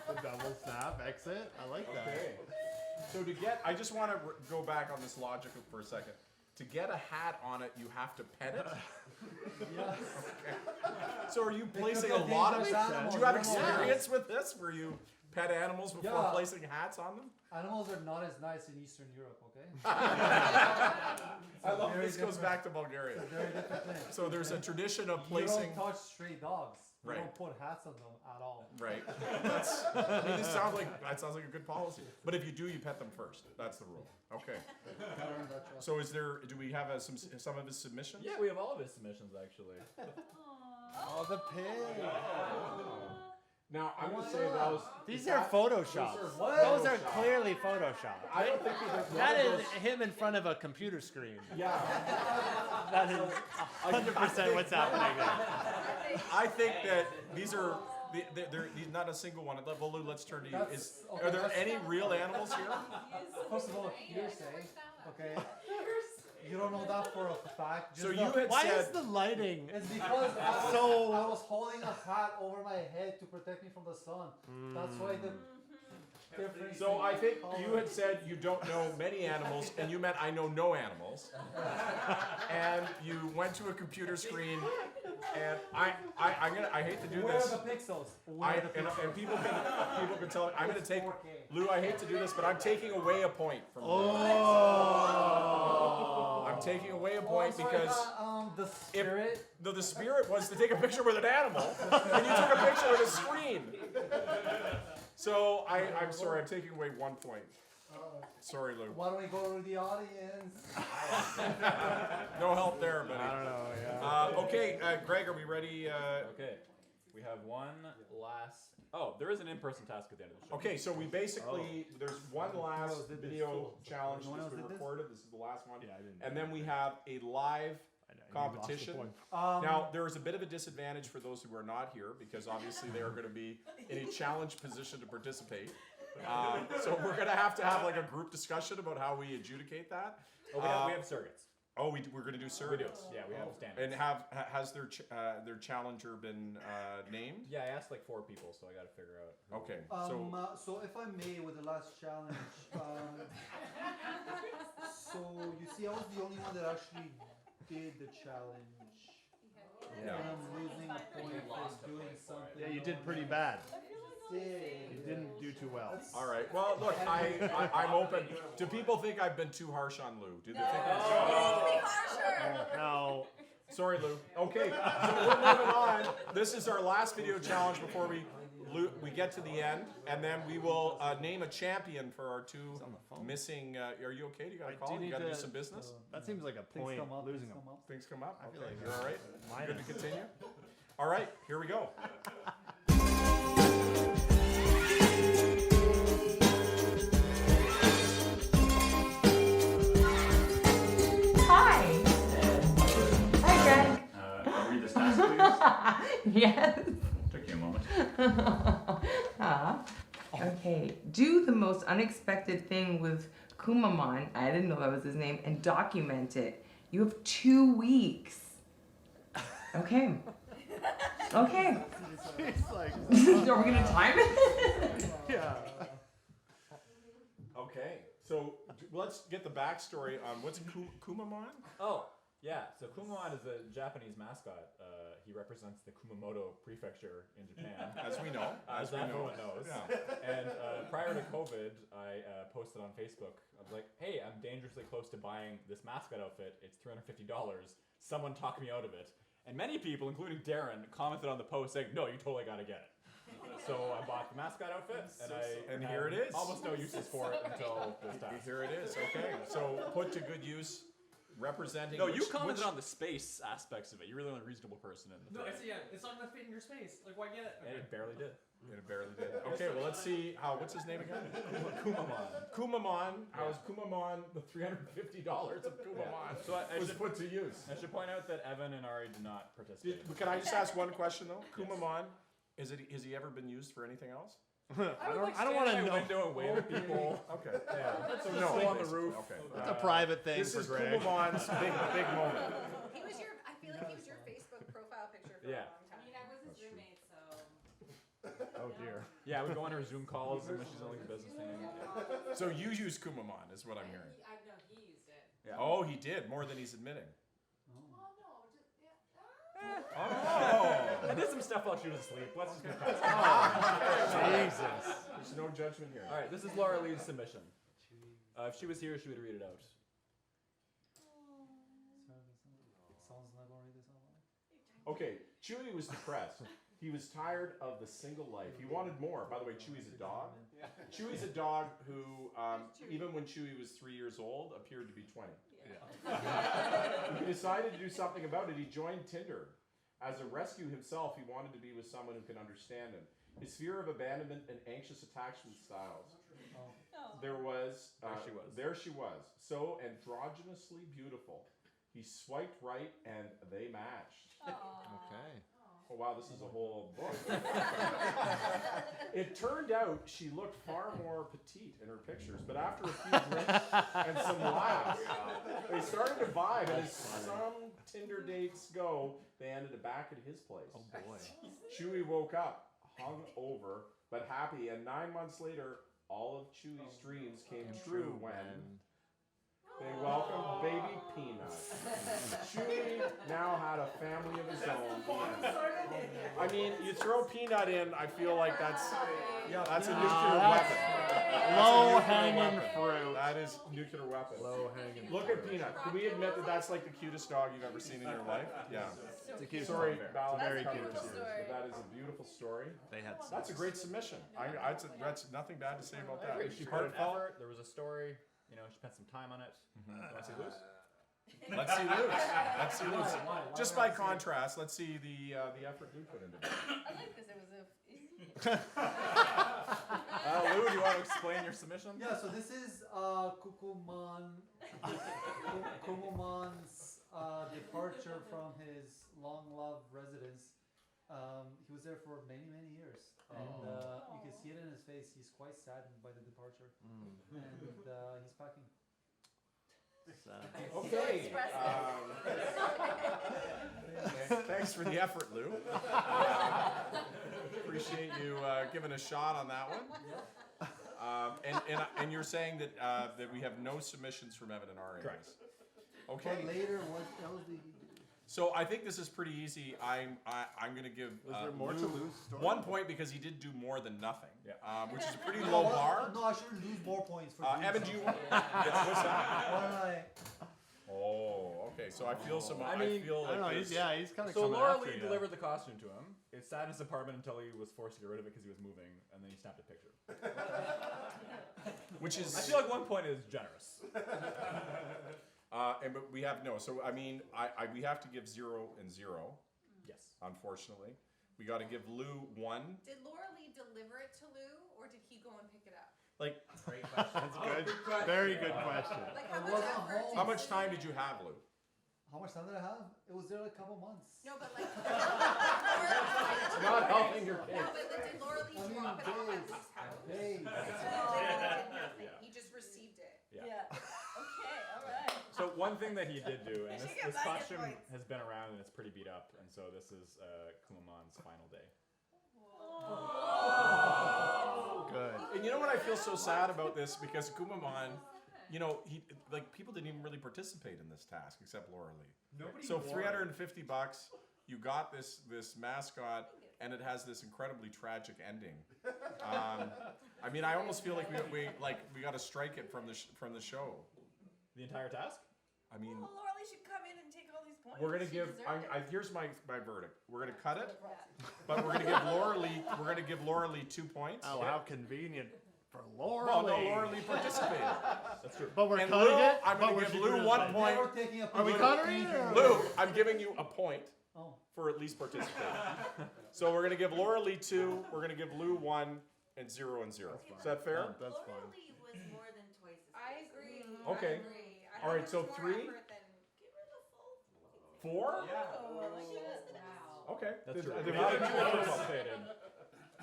Speaker 6: The double snap exit. I like that.
Speaker 5: Okay. So I just want to go back on this logic for a second. To get a hat on it, you have to pet it?
Speaker 4: Yes.
Speaker 5: Okay. So are you placing a
Speaker 4: could be
Speaker 5: lot of
Speaker 4: dangerous animals,
Speaker 5: Do you have
Speaker 4: you don't know.
Speaker 5: experience with this where you pet animals before
Speaker 4: Yeah.
Speaker 5: placing hats on them?
Speaker 4: Animals are not as nice in Eastern Europe, okay?
Speaker 5: I love
Speaker 4: very
Speaker 5: this goes
Speaker 4: different-
Speaker 5: back to Bulgaria.
Speaker 4: It's a very different thing.
Speaker 5: So there's a tradition of
Speaker 4: You
Speaker 5: placing
Speaker 4: don't touch stray dogs. You
Speaker 5: Right.
Speaker 4: don't put hats on them at all.
Speaker 5: Right. That sounds like a good policy. But if you do, you pet them first. That's the rule. Okay.
Speaker 4: Gotta earn that trust.
Speaker 5: So do we have some of his submissions?
Speaker 1: Yeah, we have all of his submissions actually.
Speaker 6: Oh, the pig.
Speaker 1: Now I'm gonna say those.
Speaker 6: These are photoshops.
Speaker 1: What?
Speaker 6: Those are clearly photoshopped.
Speaker 1: I don't think these are.
Speaker 6: That is him in front of a computer screen.
Speaker 1: Yeah.
Speaker 6: That is 100% what's happening there.
Speaker 5: I think that these are they're not a single one. Well, Lou, let's turn to you.
Speaker 4: That's- okay,
Speaker 5: Are there
Speaker 4: that's-
Speaker 5: any real animals here?
Speaker 4: First of all, hearsay, okay? You don't know that for a fact. Just
Speaker 5: So
Speaker 4: the-
Speaker 5: you had
Speaker 6: Why
Speaker 5: said
Speaker 6: is the lighting?
Speaker 4: It's because I
Speaker 6: So-
Speaker 4: was holding a hat over my head to protect me from the sun. That's why the difference.
Speaker 5: So
Speaker 4: in
Speaker 5: I think
Speaker 4: color.
Speaker 5: you had said you don't know many animals, and you meant I know no animals. And you went to a computer screen, and I hate to do
Speaker 4: Where
Speaker 5: this.
Speaker 4: are the pixels? Where are the
Speaker 5: And
Speaker 4: pixels?
Speaker 5: people can tell me I'm gonna take
Speaker 4: 4K.
Speaker 5: Lou. I hate to do this, but I'm taking away a point from Lou. I'm taking away a point
Speaker 4: Oh, sorry,
Speaker 5: because
Speaker 4: the spirit.
Speaker 5: the spirit was to take a picture with an animal, and you took a picture with a screen. So I'm sorry, I'm taking away 1 point. Sorry, Lou.
Speaker 4: Why don't we go to the audience?
Speaker 5: No help there, buddy.
Speaker 6: I don't know. Yeah.
Speaker 5: Okay, Greg, are we ready?
Speaker 1: Okay. We have one last. Oh, there is an in-person task at the end of the show.
Speaker 5: Okay, so we basically there's one last
Speaker 4: else did this?
Speaker 5: video challenge
Speaker 4: No one
Speaker 5: that's
Speaker 4: else
Speaker 5: been
Speaker 4: did this?
Speaker 5: recorded. This is the last one.
Speaker 6: Yeah, I didn't.
Speaker 5: And then we have a live
Speaker 6: I know, you lost the
Speaker 5: competition.
Speaker 6: point.
Speaker 5: Now, there is a bit of a disadvantage for those who are not here because obviously they are going to be in a challenge position to participate. So we're going to have like a group discussion about how we adjudicate that.
Speaker 1: Oh, we have surrogates.
Speaker 5: Oh, we're going to do surrogates.
Speaker 1: Yeah, we have standards.
Speaker 5: And has their challenger been named?
Speaker 1: Yeah, I asked like 4 people, so I got to figure out. Who.
Speaker 5: Okay.
Speaker 4: So if I may, with the last challenge, so you see, I was the only one that actually did the challenge.
Speaker 5: Yeah.
Speaker 4: And I'm losing a point for doing something.
Speaker 6: Yeah, you did pretty bad.
Speaker 4: Yeah.
Speaker 6: You didn't do too well.
Speaker 5: All right. Well, look, I'm open. Do people think I've been too harsh on Lou? Do they think that's...
Speaker 11: Be harsher.
Speaker 6: No.
Speaker 5: Sorry, Lou. Okay, so we're moving on. This is our last video challenge before we get to the end, and then we will name a champion for our 2 missing. Are you okay? Do you got a call? You got to do some business?
Speaker 6: That seems like a point. Losing them.
Speaker 5: Things come up.
Speaker 6: I feel
Speaker 5: Okay.
Speaker 6: like
Speaker 5: You're all right.
Speaker 6: minus.
Speaker 5: Good to continue. All right, here we go.
Speaker 7: Hi. Hi, Greg.
Speaker 2: Read this task, please.
Speaker 7: Yes.
Speaker 2: Took you a moment.
Speaker 7: Okay. Do the most unexpected thing with Kumamon. I didn't know that was his name. And document it. You have 2 weeks. Okay. Okay.
Speaker 6: It's like.
Speaker 7: Are we gonna time it?
Speaker 6: Yeah.
Speaker 5: Okay, so let's get the backstory on what's Kumamon?
Speaker 1: Oh, yeah. So Kumamon is a Japanese mascot. He represents the Kumamoto prefecture in Japan.
Speaker 5: As we know.
Speaker 1: As everyone knows.
Speaker 5: Yeah.
Speaker 1: And prior to COVID, I posted on Facebook. I was like, hey, I'm dangerously close to buying this mascot outfit. It's $350. Someone talk me out of it. And many people, including Darren, commented on the post saying, no, you totally got to get it. So I bought the mascot outfit, and
Speaker 5: here it is.
Speaker 1: Almost no uses for it until this time.
Speaker 5: Here it is, okay. So put to good use, representing...
Speaker 1: No, you commented on the space aspects of it. You're the only reasonable person in the
Speaker 12: No,
Speaker 1: thread.
Speaker 12: it's not gonna fit in your space. Like, why get it?
Speaker 1: And it barely did.
Speaker 5: It barely did. Okay, well, let's see what's his name again?
Speaker 1: Kumamon.
Speaker 5: Kumamon. How is Kumamon, the $350 of Kumamon
Speaker 1: So I
Speaker 5: was
Speaker 1: should
Speaker 5: put to use?
Speaker 1: I should point out that Evan and Ari did not participate.
Speaker 5: Can I just ask one question, though? Kumamon, has he ever been used for anything else?
Speaker 6: I don't want to know.
Speaker 1: Window and wave at people.
Speaker 5: Okay.
Speaker 1: Yeah.
Speaker 5: So
Speaker 1: Just
Speaker 5: no.
Speaker 1: go on the roof.
Speaker 5: Okay.
Speaker 6: It's a private thing
Speaker 5: This
Speaker 6: for
Speaker 5: is
Speaker 6: Greg.
Speaker 5: Kumamon's big moment.
Speaker 10: He was your, I feel like he was your Facebook profile picture for
Speaker 1: Yeah.
Speaker 10: a long time.
Speaker 11: I mean, I was his roommate, so.
Speaker 6: Oh dear.
Speaker 1: Yeah, we go on her Zoom calls and when she's on like a business thing.
Speaker 5: So you use Kumamon, is what I'm hearing.
Speaker 11: I know he used it.
Speaker 1: Yeah.
Speaker 5: Oh, he did, more than he's admitting.
Speaker 11: Oh no, just
Speaker 5: Oh!
Speaker 1: I did some stuff while she was asleep. Let's just get past
Speaker 6: Jesus.
Speaker 5: There's no judgment here.
Speaker 1: All right, this is Laura Lee's submission. If she was here, she would read it out.
Speaker 4: Someone's not gonna read this online?
Speaker 5: Okay, Chewy was depressed. He was tired of the single life. He wanted more. By the way, Chewy's a dog. Chewy's a dog who, even when Chewy was 3 years old, appeared to be 20. He decided to do something about it. He joined Tinder. As a rescue himself, he wanted to be with someone who can understand him. His fear of abandonment and anxious attachment styles. There she was, so androgynously beautiful. He swiped right and they matched.
Speaker 6: Okay.
Speaker 5: Oh wow, this is a whole book. It turned out she looked far more petite in her pictures, but after a few drinks and some laughs, they started to vibe, and as some Tinder dates go, they ended back at his place.
Speaker 6: Oh boy.
Speaker 5: Chewy woke up, hung over, but happy, and 9 months later, all of Chewy's dreams came true when they welcomed baby Peanut. Chewy now had a family of his own. I mean, you throw Peanut in, I feel like that's a nuclear weapon.
Speaker 6: Low hanging fruit.
Speaker 5: That is nuclear weapon.
Speaker 6: Low hanging.
Speaker 5: Look at Peanut. Can we admit that that's like the cutest dog you've ever seen in your life? Yeah.
Speaker 6: It's a cute
Speaker 5: Sorry,
Speaker 6: story.
Speaker 5: Val,
Speaker 6: Very
Speaker 5: that's
Speaker 6: cute
Speaker 5: covered
Speaker 6: story.
Speaker 5: tears, but that is a beautiful story.
Speaker 6: They had
Speaker 5: That's a great submission. That's nothing bad to say about that.
Speaker 1: She put an effort. There was a story. You know, she spent some time on it. Want to see Luce?
Speaker 5: Let's see Luce. Let's see Luce. Just by contrast, let's see the effort Lou put into it.
Speaker 11: I like this. It was a.
Speaker 1: Lou, do you want to explain your submission?
Speaker 4: Yeah, so this is Kumamon's departure from his long-loved residence. He was there for many, many years, and you can see it in his face. He's quite saddened by the departure, and he's packing.
Speaker 5: Okay. Thanks for the effort, Lou. Appreciate you giving a shot on that one. And you're saying that that we have no submissions from Evan and Ari.
Speaker 1: Correct.
Speaker 5: Okay.
Speaker 4: But later, what else did he do?
Speaker 5: So I think this is pretty easy. I'm going to give
Speaker 6: Was there more to
Speaker 5: Lou
Speaker 6: Lou's story?
Speaker 5: 1 point because he did do more than nothing,
Speaker 1: Yeah.
Speaker 5: which is a pretty low bar.
Speaker 4: No, I should lose more points for doing
Speaker 5: Evan, do you?
Speaker 4: something.
Speaker 5: What's that?
Speaker 4: Why don't I?
Speaker 5: Oh, okay. So I feel some.
Speaker 1: I mean,
Speaker 5: feel
Speaker 6: I don't know.
Speaker 5: like
Speaker 6: He's
Speaker 5: this.
Speaker 6: kind of.
Speaker 1: So Laura Lee delivered the costume to him. It sat in his apartment until he was forced to get rid of it because he was moving, and then he snapped a picture.
Speaker 5: Which is.
Speaker 1: I feel like 1 point is generous.
Speaker 5: But we have no. So I mean, we have to give 0 and 0.
Speaker 1: Yes.
Speaker 5: Unfortunately, we got to give Lou 1.
Speaker 10: Did Laura Lee deliver it to Lou, or did he go and pick it up?
Speaker 5: Like,
Speaker 6: Great question. That's good. Very good question.
Speaker 10: Like
Speaker 4: I
Speaker 10: how much
Speaker 4: wasn't
Speaker 10: effort?
Speaker 4: home.
Speaker 5: how much time did you have, Lou?
Speaker 4: How much time did I have? It was there a couple months.
Speaker 10: No, but like.
Speaker 5: Not helping your
Speaker 10: No, but did Laura Lee
Speaker 4: I mean,
Speaker 10: drop it off at
Speaker 4: days.
Speaker 10: his house?
Speaker 4: Days.
Speaker 10: So he did nothing. He just received it.
Speaker 1: Yeah.
Speaker 11: Okay. All right.
Speaker 1: So one thing that he did do, and
Speaker 10: She
Speaker 1: this
Speaker 10: gets minus
Speaker 1: costume
Speaker 10: points.
Speaker 1: has been around and it's pretty beat up, and so this is Kumamon's final day.
Speaker 6: Good.
Speaker 5: And you know what I feel so sad about this because Kumamon, you know, people didn't even really participate in this task except Laura Lee.
Speaker 6: Nobody.
Speaker 5: So $350, you got this mascot, and it has this incredibly tragic ending. I mean, I almost feel like we got to strike it from the show.
Speaker 1: The entire task?
Speaker 5: I mean,
Speaker 10: Well, Laura Lee should come in and take all these points.
Speaker 5: we're gonna
Speaker 10: She
Speaker 5: give.
Speaker 10: deserved it.
Speaker 5: Here's my verdict. We're gonna cut it, but we're gonna give Laura Lee. We're gonna give Laura Lee 2 points.
Speaker 6: Oh, how convenient for Laura
Speaker 5: Well,
Speaker 6: Lee.
Speaker 5: no, Laura Lee participated.
Speaker 1: That's true.
Speaker 6: But we're
Speaker 5: And
Speaker 6: cutting
Speaker 5: Lou,
Speaker 6: it.
Speaker 5: I'm
Speaker 6: but
Speaker 5: gonna
Speaker 6: we're
Speaker 5: give
Speaker 6: keeping
Speaker 5: Lou
Speaker 6: it
Speaker 5: 1
Speaker 6: aside.
Speaker 5: point.
Speaker 4: Never taking a
Speaker 6: Are we
Speaker 4: political
Speaker 6: cutting it, or-
Speaker 5: Lou, I'm giving you a point
Speaker 4: Oh.
Speaker 5: for at least participating. So we're gonna give Laura Lee 2. We're gonna give Lou 1 and 0 and 0. Is that fair?
Speaker 6: That's
Speaker 10: Laura
Speaker 6: fine.
Speaker 10: Lee was more than twice as
Speaker 11: I
Speaker 10: good.
Speaker 11: agree.
Speaker 5: Okay.
Speaker 10: I agree. I
Speaker 5: All right,
Speaker 10: think
Speaker 5: so
Speaker 10: it's more
Speaker 5: 3?
Speaker 10: effort than- Give her the full.
Speaker 5: 4?
Speaker 10: Oh, she was the best.
Speaker 5: Okay.
Speaker 1: That's true.
Speaker 5: Did
Speaker 1: The
Speaker 5: the
Speaker 1: other
Speaker 5: other
Speaker 1: two
Speaker 5: two
Speaker 1: are
Speaker 5: votes?
Speaker 1: well stated.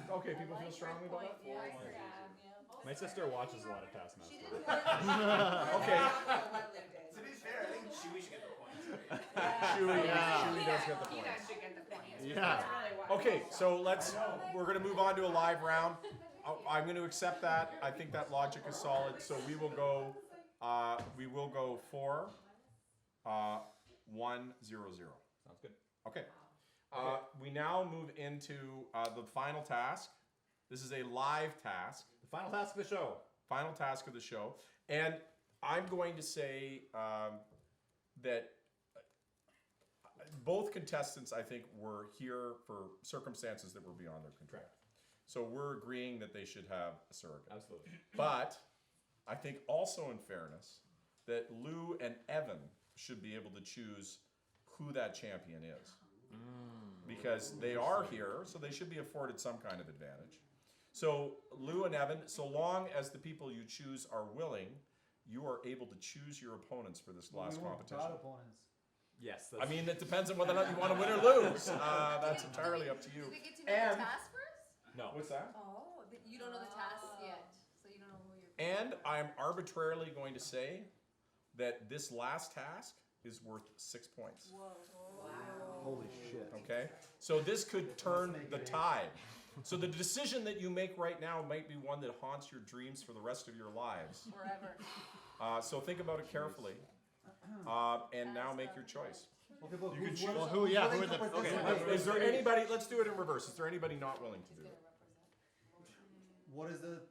Speaker 5: Okay, people feel strongly about that?
Speaker 1: My sister watches a lot of Taskmaster.
Speaker 10: She did more than
Speaker 5: Okay.
Speaker 10: what Lou did.
Speaker 13: To be fair, I think Chewie should get the points.
Speaker 5: Chewie does get the
Speaker 10: Peanut
Speaker 5: points.
Speaker 10: should get the points.
Speaker 6: Yeah.
Speaker 10: That's really what.
Speaker 5: Okay, so we're gonna move on to a live round. I'm gonna accept that. I think that logic is solid. So we will go 4, 1, 0, 0.
Speaker 1: Sounds good.
Speaker 5: Okay. We now move into the final task. This is a live task.
Speaker 1: The final task of the show.
Speaker 5: Final task of the show. And I'm going to say that both contestants, I think, were here for circumstances that were beyond their control. So we're agreeing that they should have a surrogate.
Speaker 1: Absolutely.
Speaker 5: But I think also in fairness that Lou and Evan should be able to choose who that champion is. Because they are here, so they should be afforded some kind of advantage. So Lou and Evan, so long as the people you choose are willing, you are able to choose your opponents for this last
Speaker 4: We want
Speaker 5: competition.
Speaker 4: bad opponents.
Speaker 1: Yes.
Speaker 5: I mean, it depends on whether or not you want to win or lose. That's entirely up to you.
Speaker 11: Do we get to know
Speaker 5: And
Speaker 11: the task first?
Speaker 1: No.
Speaker 5: what's that?
Speaker 11: Oh, you don't know the tasks yet, so you don't know who you're.
Speaker 5: And I'm arbitrarily going to say that this last task is worth 6 points.
Speaker 6: Holy shit.
Speaker 5: Okay? So this could turn the tide. So the decision that you make right now might be one that haunts your dreams for the rest of your lives.
Speaker 11: Forever.
Speaker 5: So think about it carefully. And now make your choice.
Speaker 4: Okay, but
Speaker 5: You can
Speaker 4: who's
Speaker 5: choose-
Speaker 4: willing-
Speaker 6: Well, who-
Speaker 4: who's
Speaker 6: yeah,
Speaker 4: willing
Speaker 6: who are
Speaker 4: to
Speaker 6: the- okay,
Speaker 4: participate?
Speaker 5: Is there anybody, let's do it in reverse. Is there anybody not willing to do it?
Speaker 4: What is the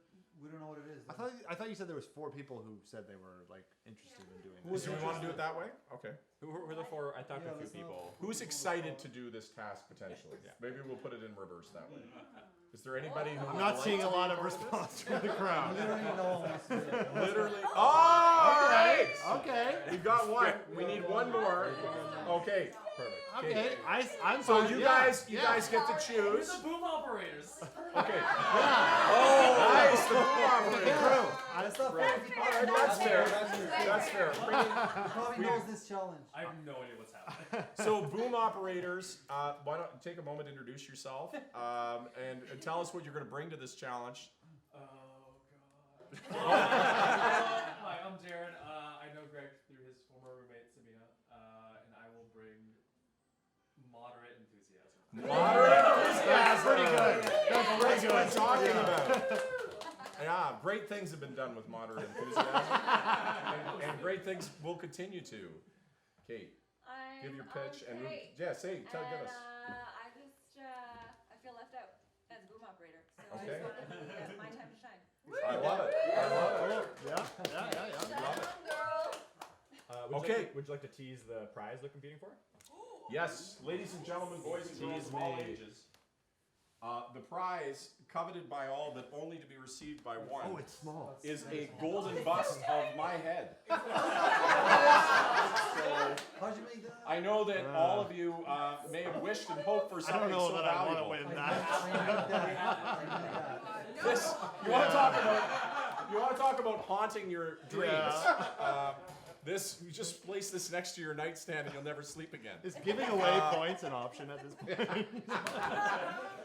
Speaker 4: We don't know what it is.
Speaker 6: I thought you said there was 4 people who said they were like interested in doing
Speaker 5: So we want to do it that way? Okay.
Speaker 2: Who are the 4? I talked to a few people.
Speaker 5: Who's excited to do this task potentially? Maybe we'll put it in reverse that way. Is there anybody who
Speaker 6: I'm
Speaker 5: would
Speaker 6: not
Speaker 5: like
Speaker 6: seeing
Speaker 5: to
Speaker 6: a
Speaker 5: be
Speaker 6: lot of
Speaker 5: part this?
Speaker 6: response from the crowd.
Speaker 4: Literally no one wants to do it.
Speaker 5: Literally. All right.
Speaker 6: Okay.
Speaker 5: We've got one. We need one more. Okay. Perfect.
Speaker 6: Okay. I'm
Speaker 5: So
Speaker 6: fine.
Speaker 5: you
Speaker 6: Yeah.
Speaker 5: guys get to
Speaker 12: We're
Speaker 5: choose.
Speaker 12: the boom operators.
Speaker 5: Okay. Oh, nice. The boom operator.
Speaker 4: That's not
Speaker 5: Right.
Speaker 4: fancy.
Speaker 5: All right, that's fair. That's fair. Bring it-
Speaker 4: He probably knows this challenge.
Speaker 12: I have no idea what's happening.
Speaker 5: So, boom operators, why don't take a moment to introduce yourself and tell us what you're going to bring to this challenge.
Speaker 12: Oh god. Hi, I'm Jared. I know Greg through his former roommate Sabina, and I will bring moderate enthusiasm.
Speaker 5: Moderate enthusiasm.
Speaker 6: That's pretty good. That's
Speaker 5: That's
Speaker 6: pretty
Speaker 5: what I'm
Speaker 6: good.
Speaker 5: talking about. Yeah, great things have been done with moderate enthusiasm, and great things will continue to. Kate, give your pitch and
Speaker 10: great.
Speaker 5: give us.
Speaker 10: I feel left out as a boom operator, so
Speaker 5: Okay.
Speaker 10: I just want to be my time to shine.
Speaker 5: I love it. I love it.
Speaker 6: Yeah.
Speaker 5: Love it.
Speaker 1: Okay. Would you like to tease the prize they're competing for?
Speaker 5: Yes, ladies and gentlemen, boys and girls of all ages. The prize, coveted by all but only to be received by one,
Speaker 6: Oh, it's small.
Speaker 5: is a golden bust of my head. So,
Speaker 4: How'd you make that?
Speaker 5: I know that all of you may have wished and hoped for
Speaker 6: I
Speaker 5: something
Speaker 6: don't know
Speaker 5: so
Speaker 6: that I want to
Speaker 5: valuable.
Speaker 6: win
Speaker 4: I
Speaker 6: that.
Speaker 4: need that.
Speaker 5: This, you want to talk about haunting your dreams. You just place this next to your nightstand and you'll never sleep again.
Speaker 6: Is giving away points an option at this point?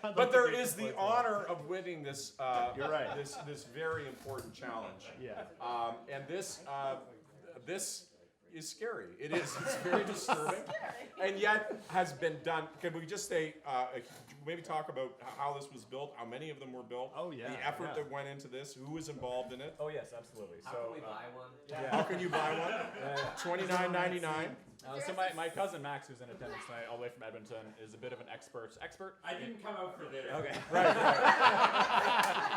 Speaker 5: But there is the honor of winning this.
Speaker 6: You're right.
Speaker 5: This very important challenge.
Speaker 6: Yeah.
Speaker 5: And this is scary. It is. It's very disturbing, and yet has been done. Can we just say maybe talk about how this was built? How many of them were built?
Speaker 6: Oh, yeah,
Speaker 5: The effort
Speaker 6: yeah.
Speaker 5: that went into this. Who was involved in it?
Speaker 1: Oh yes, absolutely.
Speaker 8: How
Speaker 1: So
Speaker 8: can we buy one?
Speaker 5: How can you buy one? $29.99.
Speaker 1: so my cousin Max, who's in attendance tonight, all the way from Edmonton, is a bit of an expert.
Speaker 12: I didn't come out for this.
Speaker 1: Okay.
Speaker 5: Right.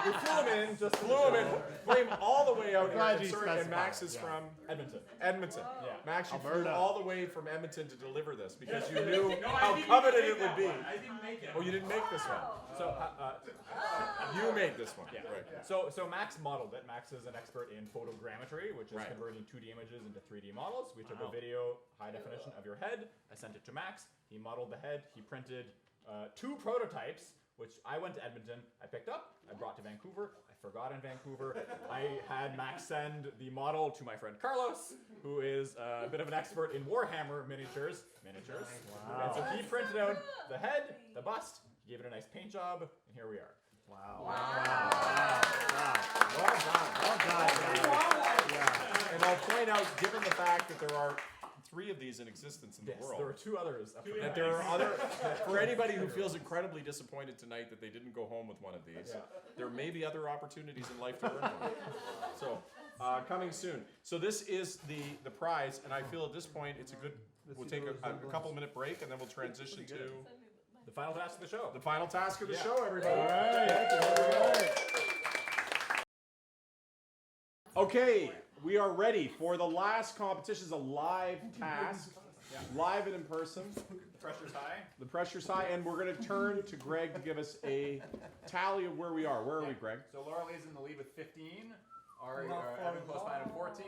Speaker 1: We flew him in. Just
Speaker 5: Flew him in. Flew him all the way out here.
Speaker 6: Glad
Speaker 5: And,
Speaker 6: you
Speaker 5: sorry, and
Speaker 6: specified,
Speaker 5: Max is
Speaker 6: yeah.
Speaker 5: from
Speaker 1: Edmonton.
Speaker 5: Edmonton.
Speaker 1: Yeah.
Speaker 5: Max, you flew
Speaker 6: Alberta.
Speaker 5: all the way from Edmonton to deliver this because you knew
Speaker 12: No,
Speaker 5: how
Speaker 12: I didn't
Speaker 5: coveted
Speaker 12: make
Speaker 5: it would
Speaker 12: that
Speaker 5: be.
Speaker 12: one. I didn't make it.
Speaker 5: Oh, you didn't make this one.
Speaker 1: So
Speaker 5: You made this one.
Speaker 1: yeah.
Speaker 5: Right.
Speaker 1: So Max modeled it. Max is an expert in photogrammetry, which is
Speaker 5: Right.
Speaker 1: converting 2D images into 3D models. We took
Speaker 6: Wow.
Speaker 1: a video, high definition of your head. I sent it to Max. He modeled the head. He printed 2 prototypes, which I went to Edmonton. I picked up. I brought to Vancouver. I forgot in Vancouver. I had Max send the model to my friend Carlos, who is a bit of an expert in Warhammer miniatures.
Speaker 6: Wow.
Speaker 1: And so he printed out the head, the bust. He gave it a nice paint job, and here we are.
Speaker 6: Wow.
Speaker 5: Well done. And I'll point out, given the fact that there are 3 of these in existence in the
Speaker 1: Yes,
Speaker 5: world,
Speaker 1: there were 2 others. Up for
Speaker 5: that there are for anybody who feels incredibly disappointed tonight that they didn't go home with one of these, there may be other opportunities in life to earn one. So, coming soon. So this is the prize, and I feel at this point it's a good. We'll take a couple minute break, and then we'll transition to
Speaker 1: the final task of the show.
Speaker 5: the final task of the
Speaker 1: Yeah.
Speaker 5: show, everybody. Okay, we are ready for the last competition. It's a live task, live and in person.
Speaker 1: The pressure's high.
Speaker 5: The pressure's high, and we're going to turn to Greg to give us a tally of where we are. Where are we, Greg?
Speaker 1: So Laura Lee's in the lead with 15. Ari, Evan close behind at 14.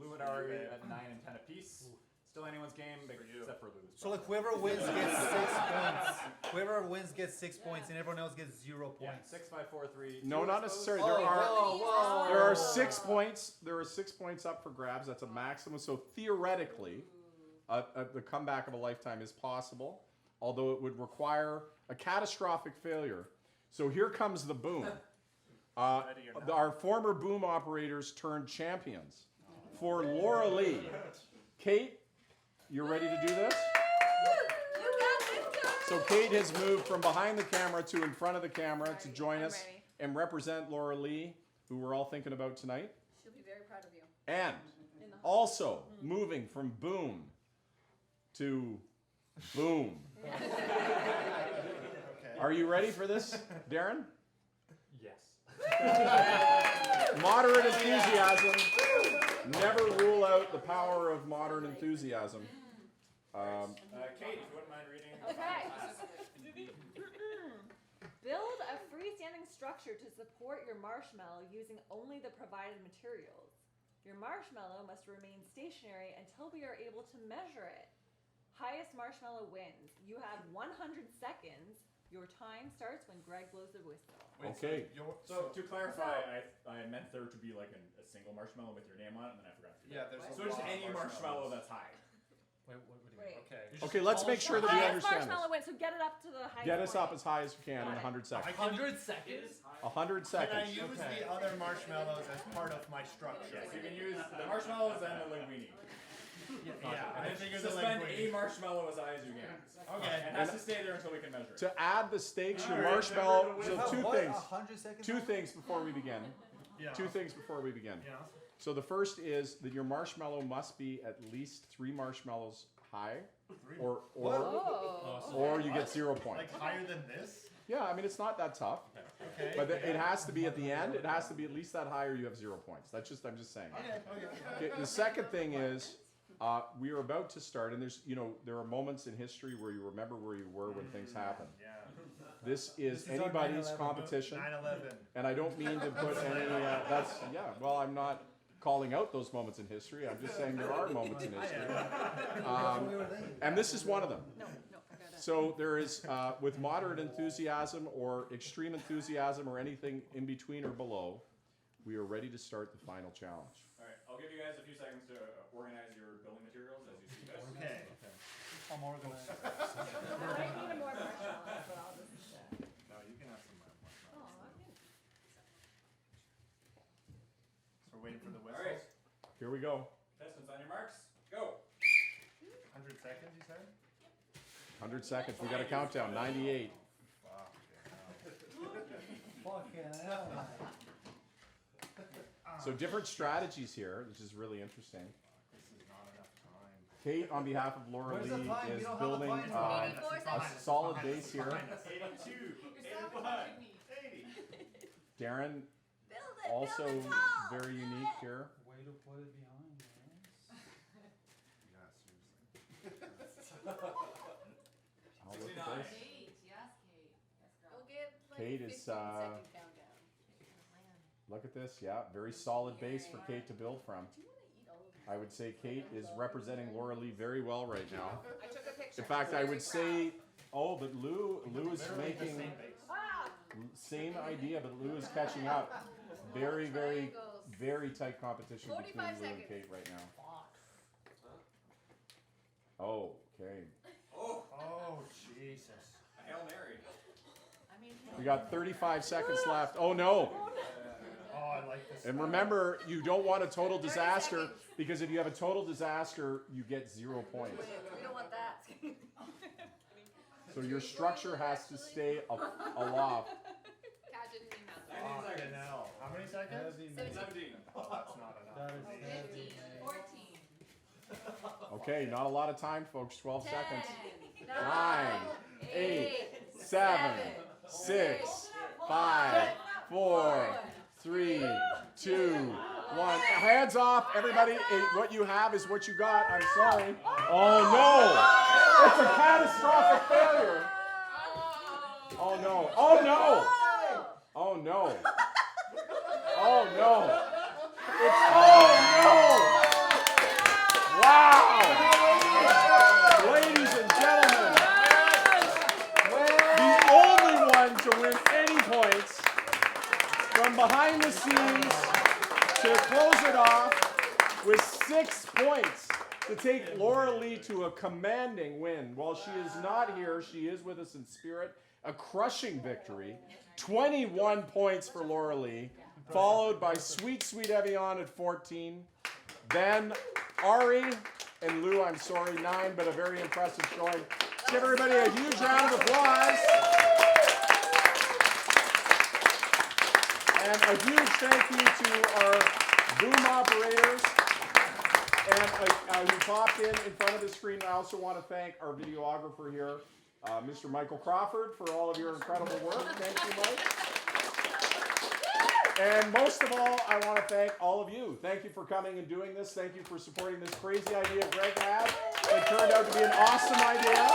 Speaker 1: Lou and Ari at 9 and 10 apiece. Still anyone's game, except for Lou's.
Speaker 4: So like whoever wins gets 6 points. Whoever wins gets 6 points, and everyone else gets 0
Speaker 1: Yeah,
Speaker 4: points.
Speaker 1: 6, 5, 4, 3.
Speaker 5: No,
Speaker 1: 2,
Speaker 5: not
Speaker 1: I suppose.
Speaker 5: necessarily.
Speaker 4: Whoa.
Speaker 5: There are 6 points. There are 6 points up for grabs. That's a maximum. So theoretically, the comeback of a lifetime is possible, although it would require a catastrophic failure. So here comes the boom. Our former boom operators turned champions. For Laura Lee, Kate, you're ready to do this? So Kate has moved from behind the camera to in front of the camera to join us
Speaker 10: ready.
Speaker 5: and represent Laura Lee, who we're all thinking about tonight.
Speaker 10: She'll be very proud of you.
Speaker 5: And also moving from boom to boom. Are you ready for this, Darren?
Speaker 1: Yes.
Speaker 5: Moderate enthusiasm. Never rule out the power of modern enthusiasm.
Speaker 1: Kate, if you wouldn't mind reading.
Speaker 14: Okay. Build a freestanding structure to support your marshmallow using only the provided materials. Your marshmallow must remain stationary until we are able to measure it. Highest marshmallow wins. You have 100 seconds. Your time starts when Greg blows the whistle.
Speaker 5: Okay.
Speaker 1: So to clarify, I meant there to be like a single marshmallow with your name on it, and then I forgot to do that.
Speaker 13: there's
Speaker 1: So just any marshmallow that's high.
Speaker 6: Wait, what do you
Speaker 14: Wait.
Speaker 6: mean? Okay.
Speaker 5: Okay, let's make sure that we
Speaker 14: Highest
Speaker 5: understand
Speaker 14: marshmallow
Speaker 5: this.
Speaker 14: wins, so get it up to the highest
Speaker 5: Get us up
Speaker 14: point.
Speaker 5: as high as you can in 100 seconds.
Speaker 6: 100 seconds?
Speaker 5: 100
Speaker 13: Can I
Speaker 5: seconds.
Speaker 13: use the other marshmallows as part of my structure?
Speaker 1: Yes, you can use the marshmallows and the linguine.
Speaker 13: Yeah, I
Speaker 1: And
Speaker 13: figured the
Speaker 1: suspend
Speaker 13: linguine.
Speaker 1: a marshmallow as high as you can.
Speaker 13: Okay.
Speaker 1: And it has to stay there until we can measure it.
Speaker 5: To add the stakes, your
Speaker 1: Alright,
Speaker 5: marshmallow.
Speaker 1: remember
Speaker 5: So
Speaker 1: to
Speaker 5: two
Speaker 1: win.
Speaker 5: things.
Speaker 4: 100 seconds?
Speaker 5: Two things before we begin.
Speaker 13: Yeah.
Speaker 5: Two things before we begin.
Speaker 13: Yeah.
Speaker 5: So the first is that your marshmallow must be at least 3 marshmallows high, or you get 0 points.
Speaker 13: Like higher than this?
Speaker 5: Yeah, I mean it's not that tough.
Speaker 13: Okay.
Speaker 5: But it has to be at the end. It has to be at least that high, or you have 0 points. I'm just saying.
Speaker 13: Okay.
Speaker 5: Okay, the second thing is, we are about to start, and there are moments in history where you remember where you were when things happen.
Speaker 13: Yeah.
Speaker 5: This is
Speaker 13: our
Speaker 5: anybody's
Speaker 13: 9/11
Speaker 5: competition,
Speaker 13: 9/11.
Speaker 5: and I don't mean to put any. Well, I'm not calling out those moments in history. I'm just saying there are moments in history, and this is one of them.
Speaker 14: No, I got it.
Speaker 5: So there is, with moderate enthusiasm or extreme enthusiasm or anything in between or below, we are ready to start the final challenge.
Speaker 1: All right, I'll give you guys a few seconds to organize your building materials as you see fit.
Speaker 13: Okay.
Speaker 4: I'm organized.
Speaker 14: I need more marshmallows, but I'll just.
Speaker 13: No, you can have some marshmallows.
Speaker 14: Oh, I can.
Speaker 13: So we're waiting for the
Speaker 1: All
Speaker 13: whistles.
Speaker 1: right,
Speaker 5: Here we go.
Speaker 1: contestants on your marks, go.
Speaker 13: 100 seconds, you said?
Speaker 5: 100 seconds. We got a countdown. 98.
Speaker 4: Fucking hell.
Speaker 5: So different strategies here, which is really interesting.
Speaker 13: This is not enough time.
Speaker 5: Kate, on behalf of Laura
Speaker 4: Where's the
Speaker 5: Lee,
Speaker 4: time? We
Speaker 5: is
Speaker 4: don't have the
Speaker 5: building
Speaker 4: time.
Speaker 5: a solid base here.
Speaker 13: 82, 81, 80.
Speaker 5: Darren,
Speaker 14: Build it,
Speaker 5: also
Speaker 14: build it tall.
Speaker 5: very unique here.
Speaker 4: Way to put it behind, man.
Speaker 13: Yeah, seriously.
Speaker 5: Oh, look at this.
Speaker 11: Kate, yes, Kate. Yes, girl.
Speaker 14: We'll get like
Speaker 5: Kate
Speaker 14: 15
Speaker 5: is,
Speaker 14: second countdown.
Speaker 5: Look at this. Yeah, very solid base for Kate to build from.
Speaker 14: Do you want to eat all of these?
Speaker 5: I would say Kate is representing Laura Lee very well right now.
Speaker 14: I took a picture.
Speaker 5: In fact, I
Speaker 14: Very
Speaker 5: would say, but Lou is making
Speaker 14: Ah!
Speaker 5: same idea, but Lou is catching up. Very, very, very tight competition between
Speaker 14: 45
Speaker 5: Lou and
Speaker 14: seconds.
Speaker 5: Kate right now. Oh, okay.
Speaker 13: Oh, Jesus.
Speaker 1: Hail Mary.
Speaker 14: I mean,
Speaker 5: We got 35 seconds left. Oh no!
Speaker 13: Oh, I like this.
Speaker 5: And remember, you don't want a total disaster, because if you have a total disaster, you get 0 points.
Speaker 14: we don't want that.
Speaker 5: So your structure has to stay aloft.
Speaker 14: Cat didn't mean that.
Speaker 13: Fucking hell. How many seconds?
Speaker 1: 17.
Speaker 13: Oh, that's not enough.
Speaker 4: That is heavy,
Speaker 14: 14.
Speaker 5: Okay, not a lot of time, folks. 12 seconds.
Speaker 14: 9,
Speaker 5: 9, 8, 7, 6, 5, 4, 3, 2, 1. Hands off, everybody. What you have is what you got. I'm sorry. Oh no! It's a catastrophic failure. Oh no! Oh no! Oh no! Oh no! It's oh no! Wow! Ladies and gentlemen, the only one to win any points from behind the scenes to close it off with 6 points to take Laura Lee to a commanding win. While she is not here, she is with us in spirit. A crushing victory. 21 points for LauraLee, followed by Sweet Sweet Evian at 14. Then Ari and Lou, I'm sorry, 9, but a very impressive showing. Let's give everybody a huge round of applause. And a huge thank you to our boom operators and who popped in front of the screen. I also want to thank our videographer here, Mr. Michael Crawford, for all of your incredible work. Thank you, Mike. And most of all, I want to thank all of you. Thank you for coming and doing this. Thank you for supporting this crazy idea Greg had. It turned out to be an awesome idea.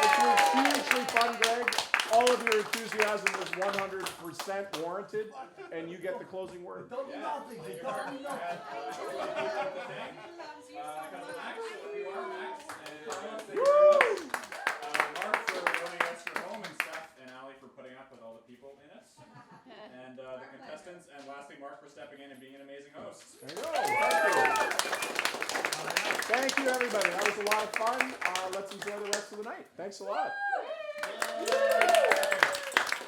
Speaker 5: It was hugely fun, Greg. All of your enthusiasm was 100% warranted, and you get the closing word.
Speaker 3: Don't do nothing. Just don't do nothing.
Speaker 2: Mark for running extra home and stuff, and Ali for putting up with all the people in it, and the contestants, and lastly Mark for stepping in and being an amazing host.
Speaker 5: There you go. Thank you. Thank you, everybody. That was a lot of fun. Let's enjoy the rest of the night. Thanks a lot.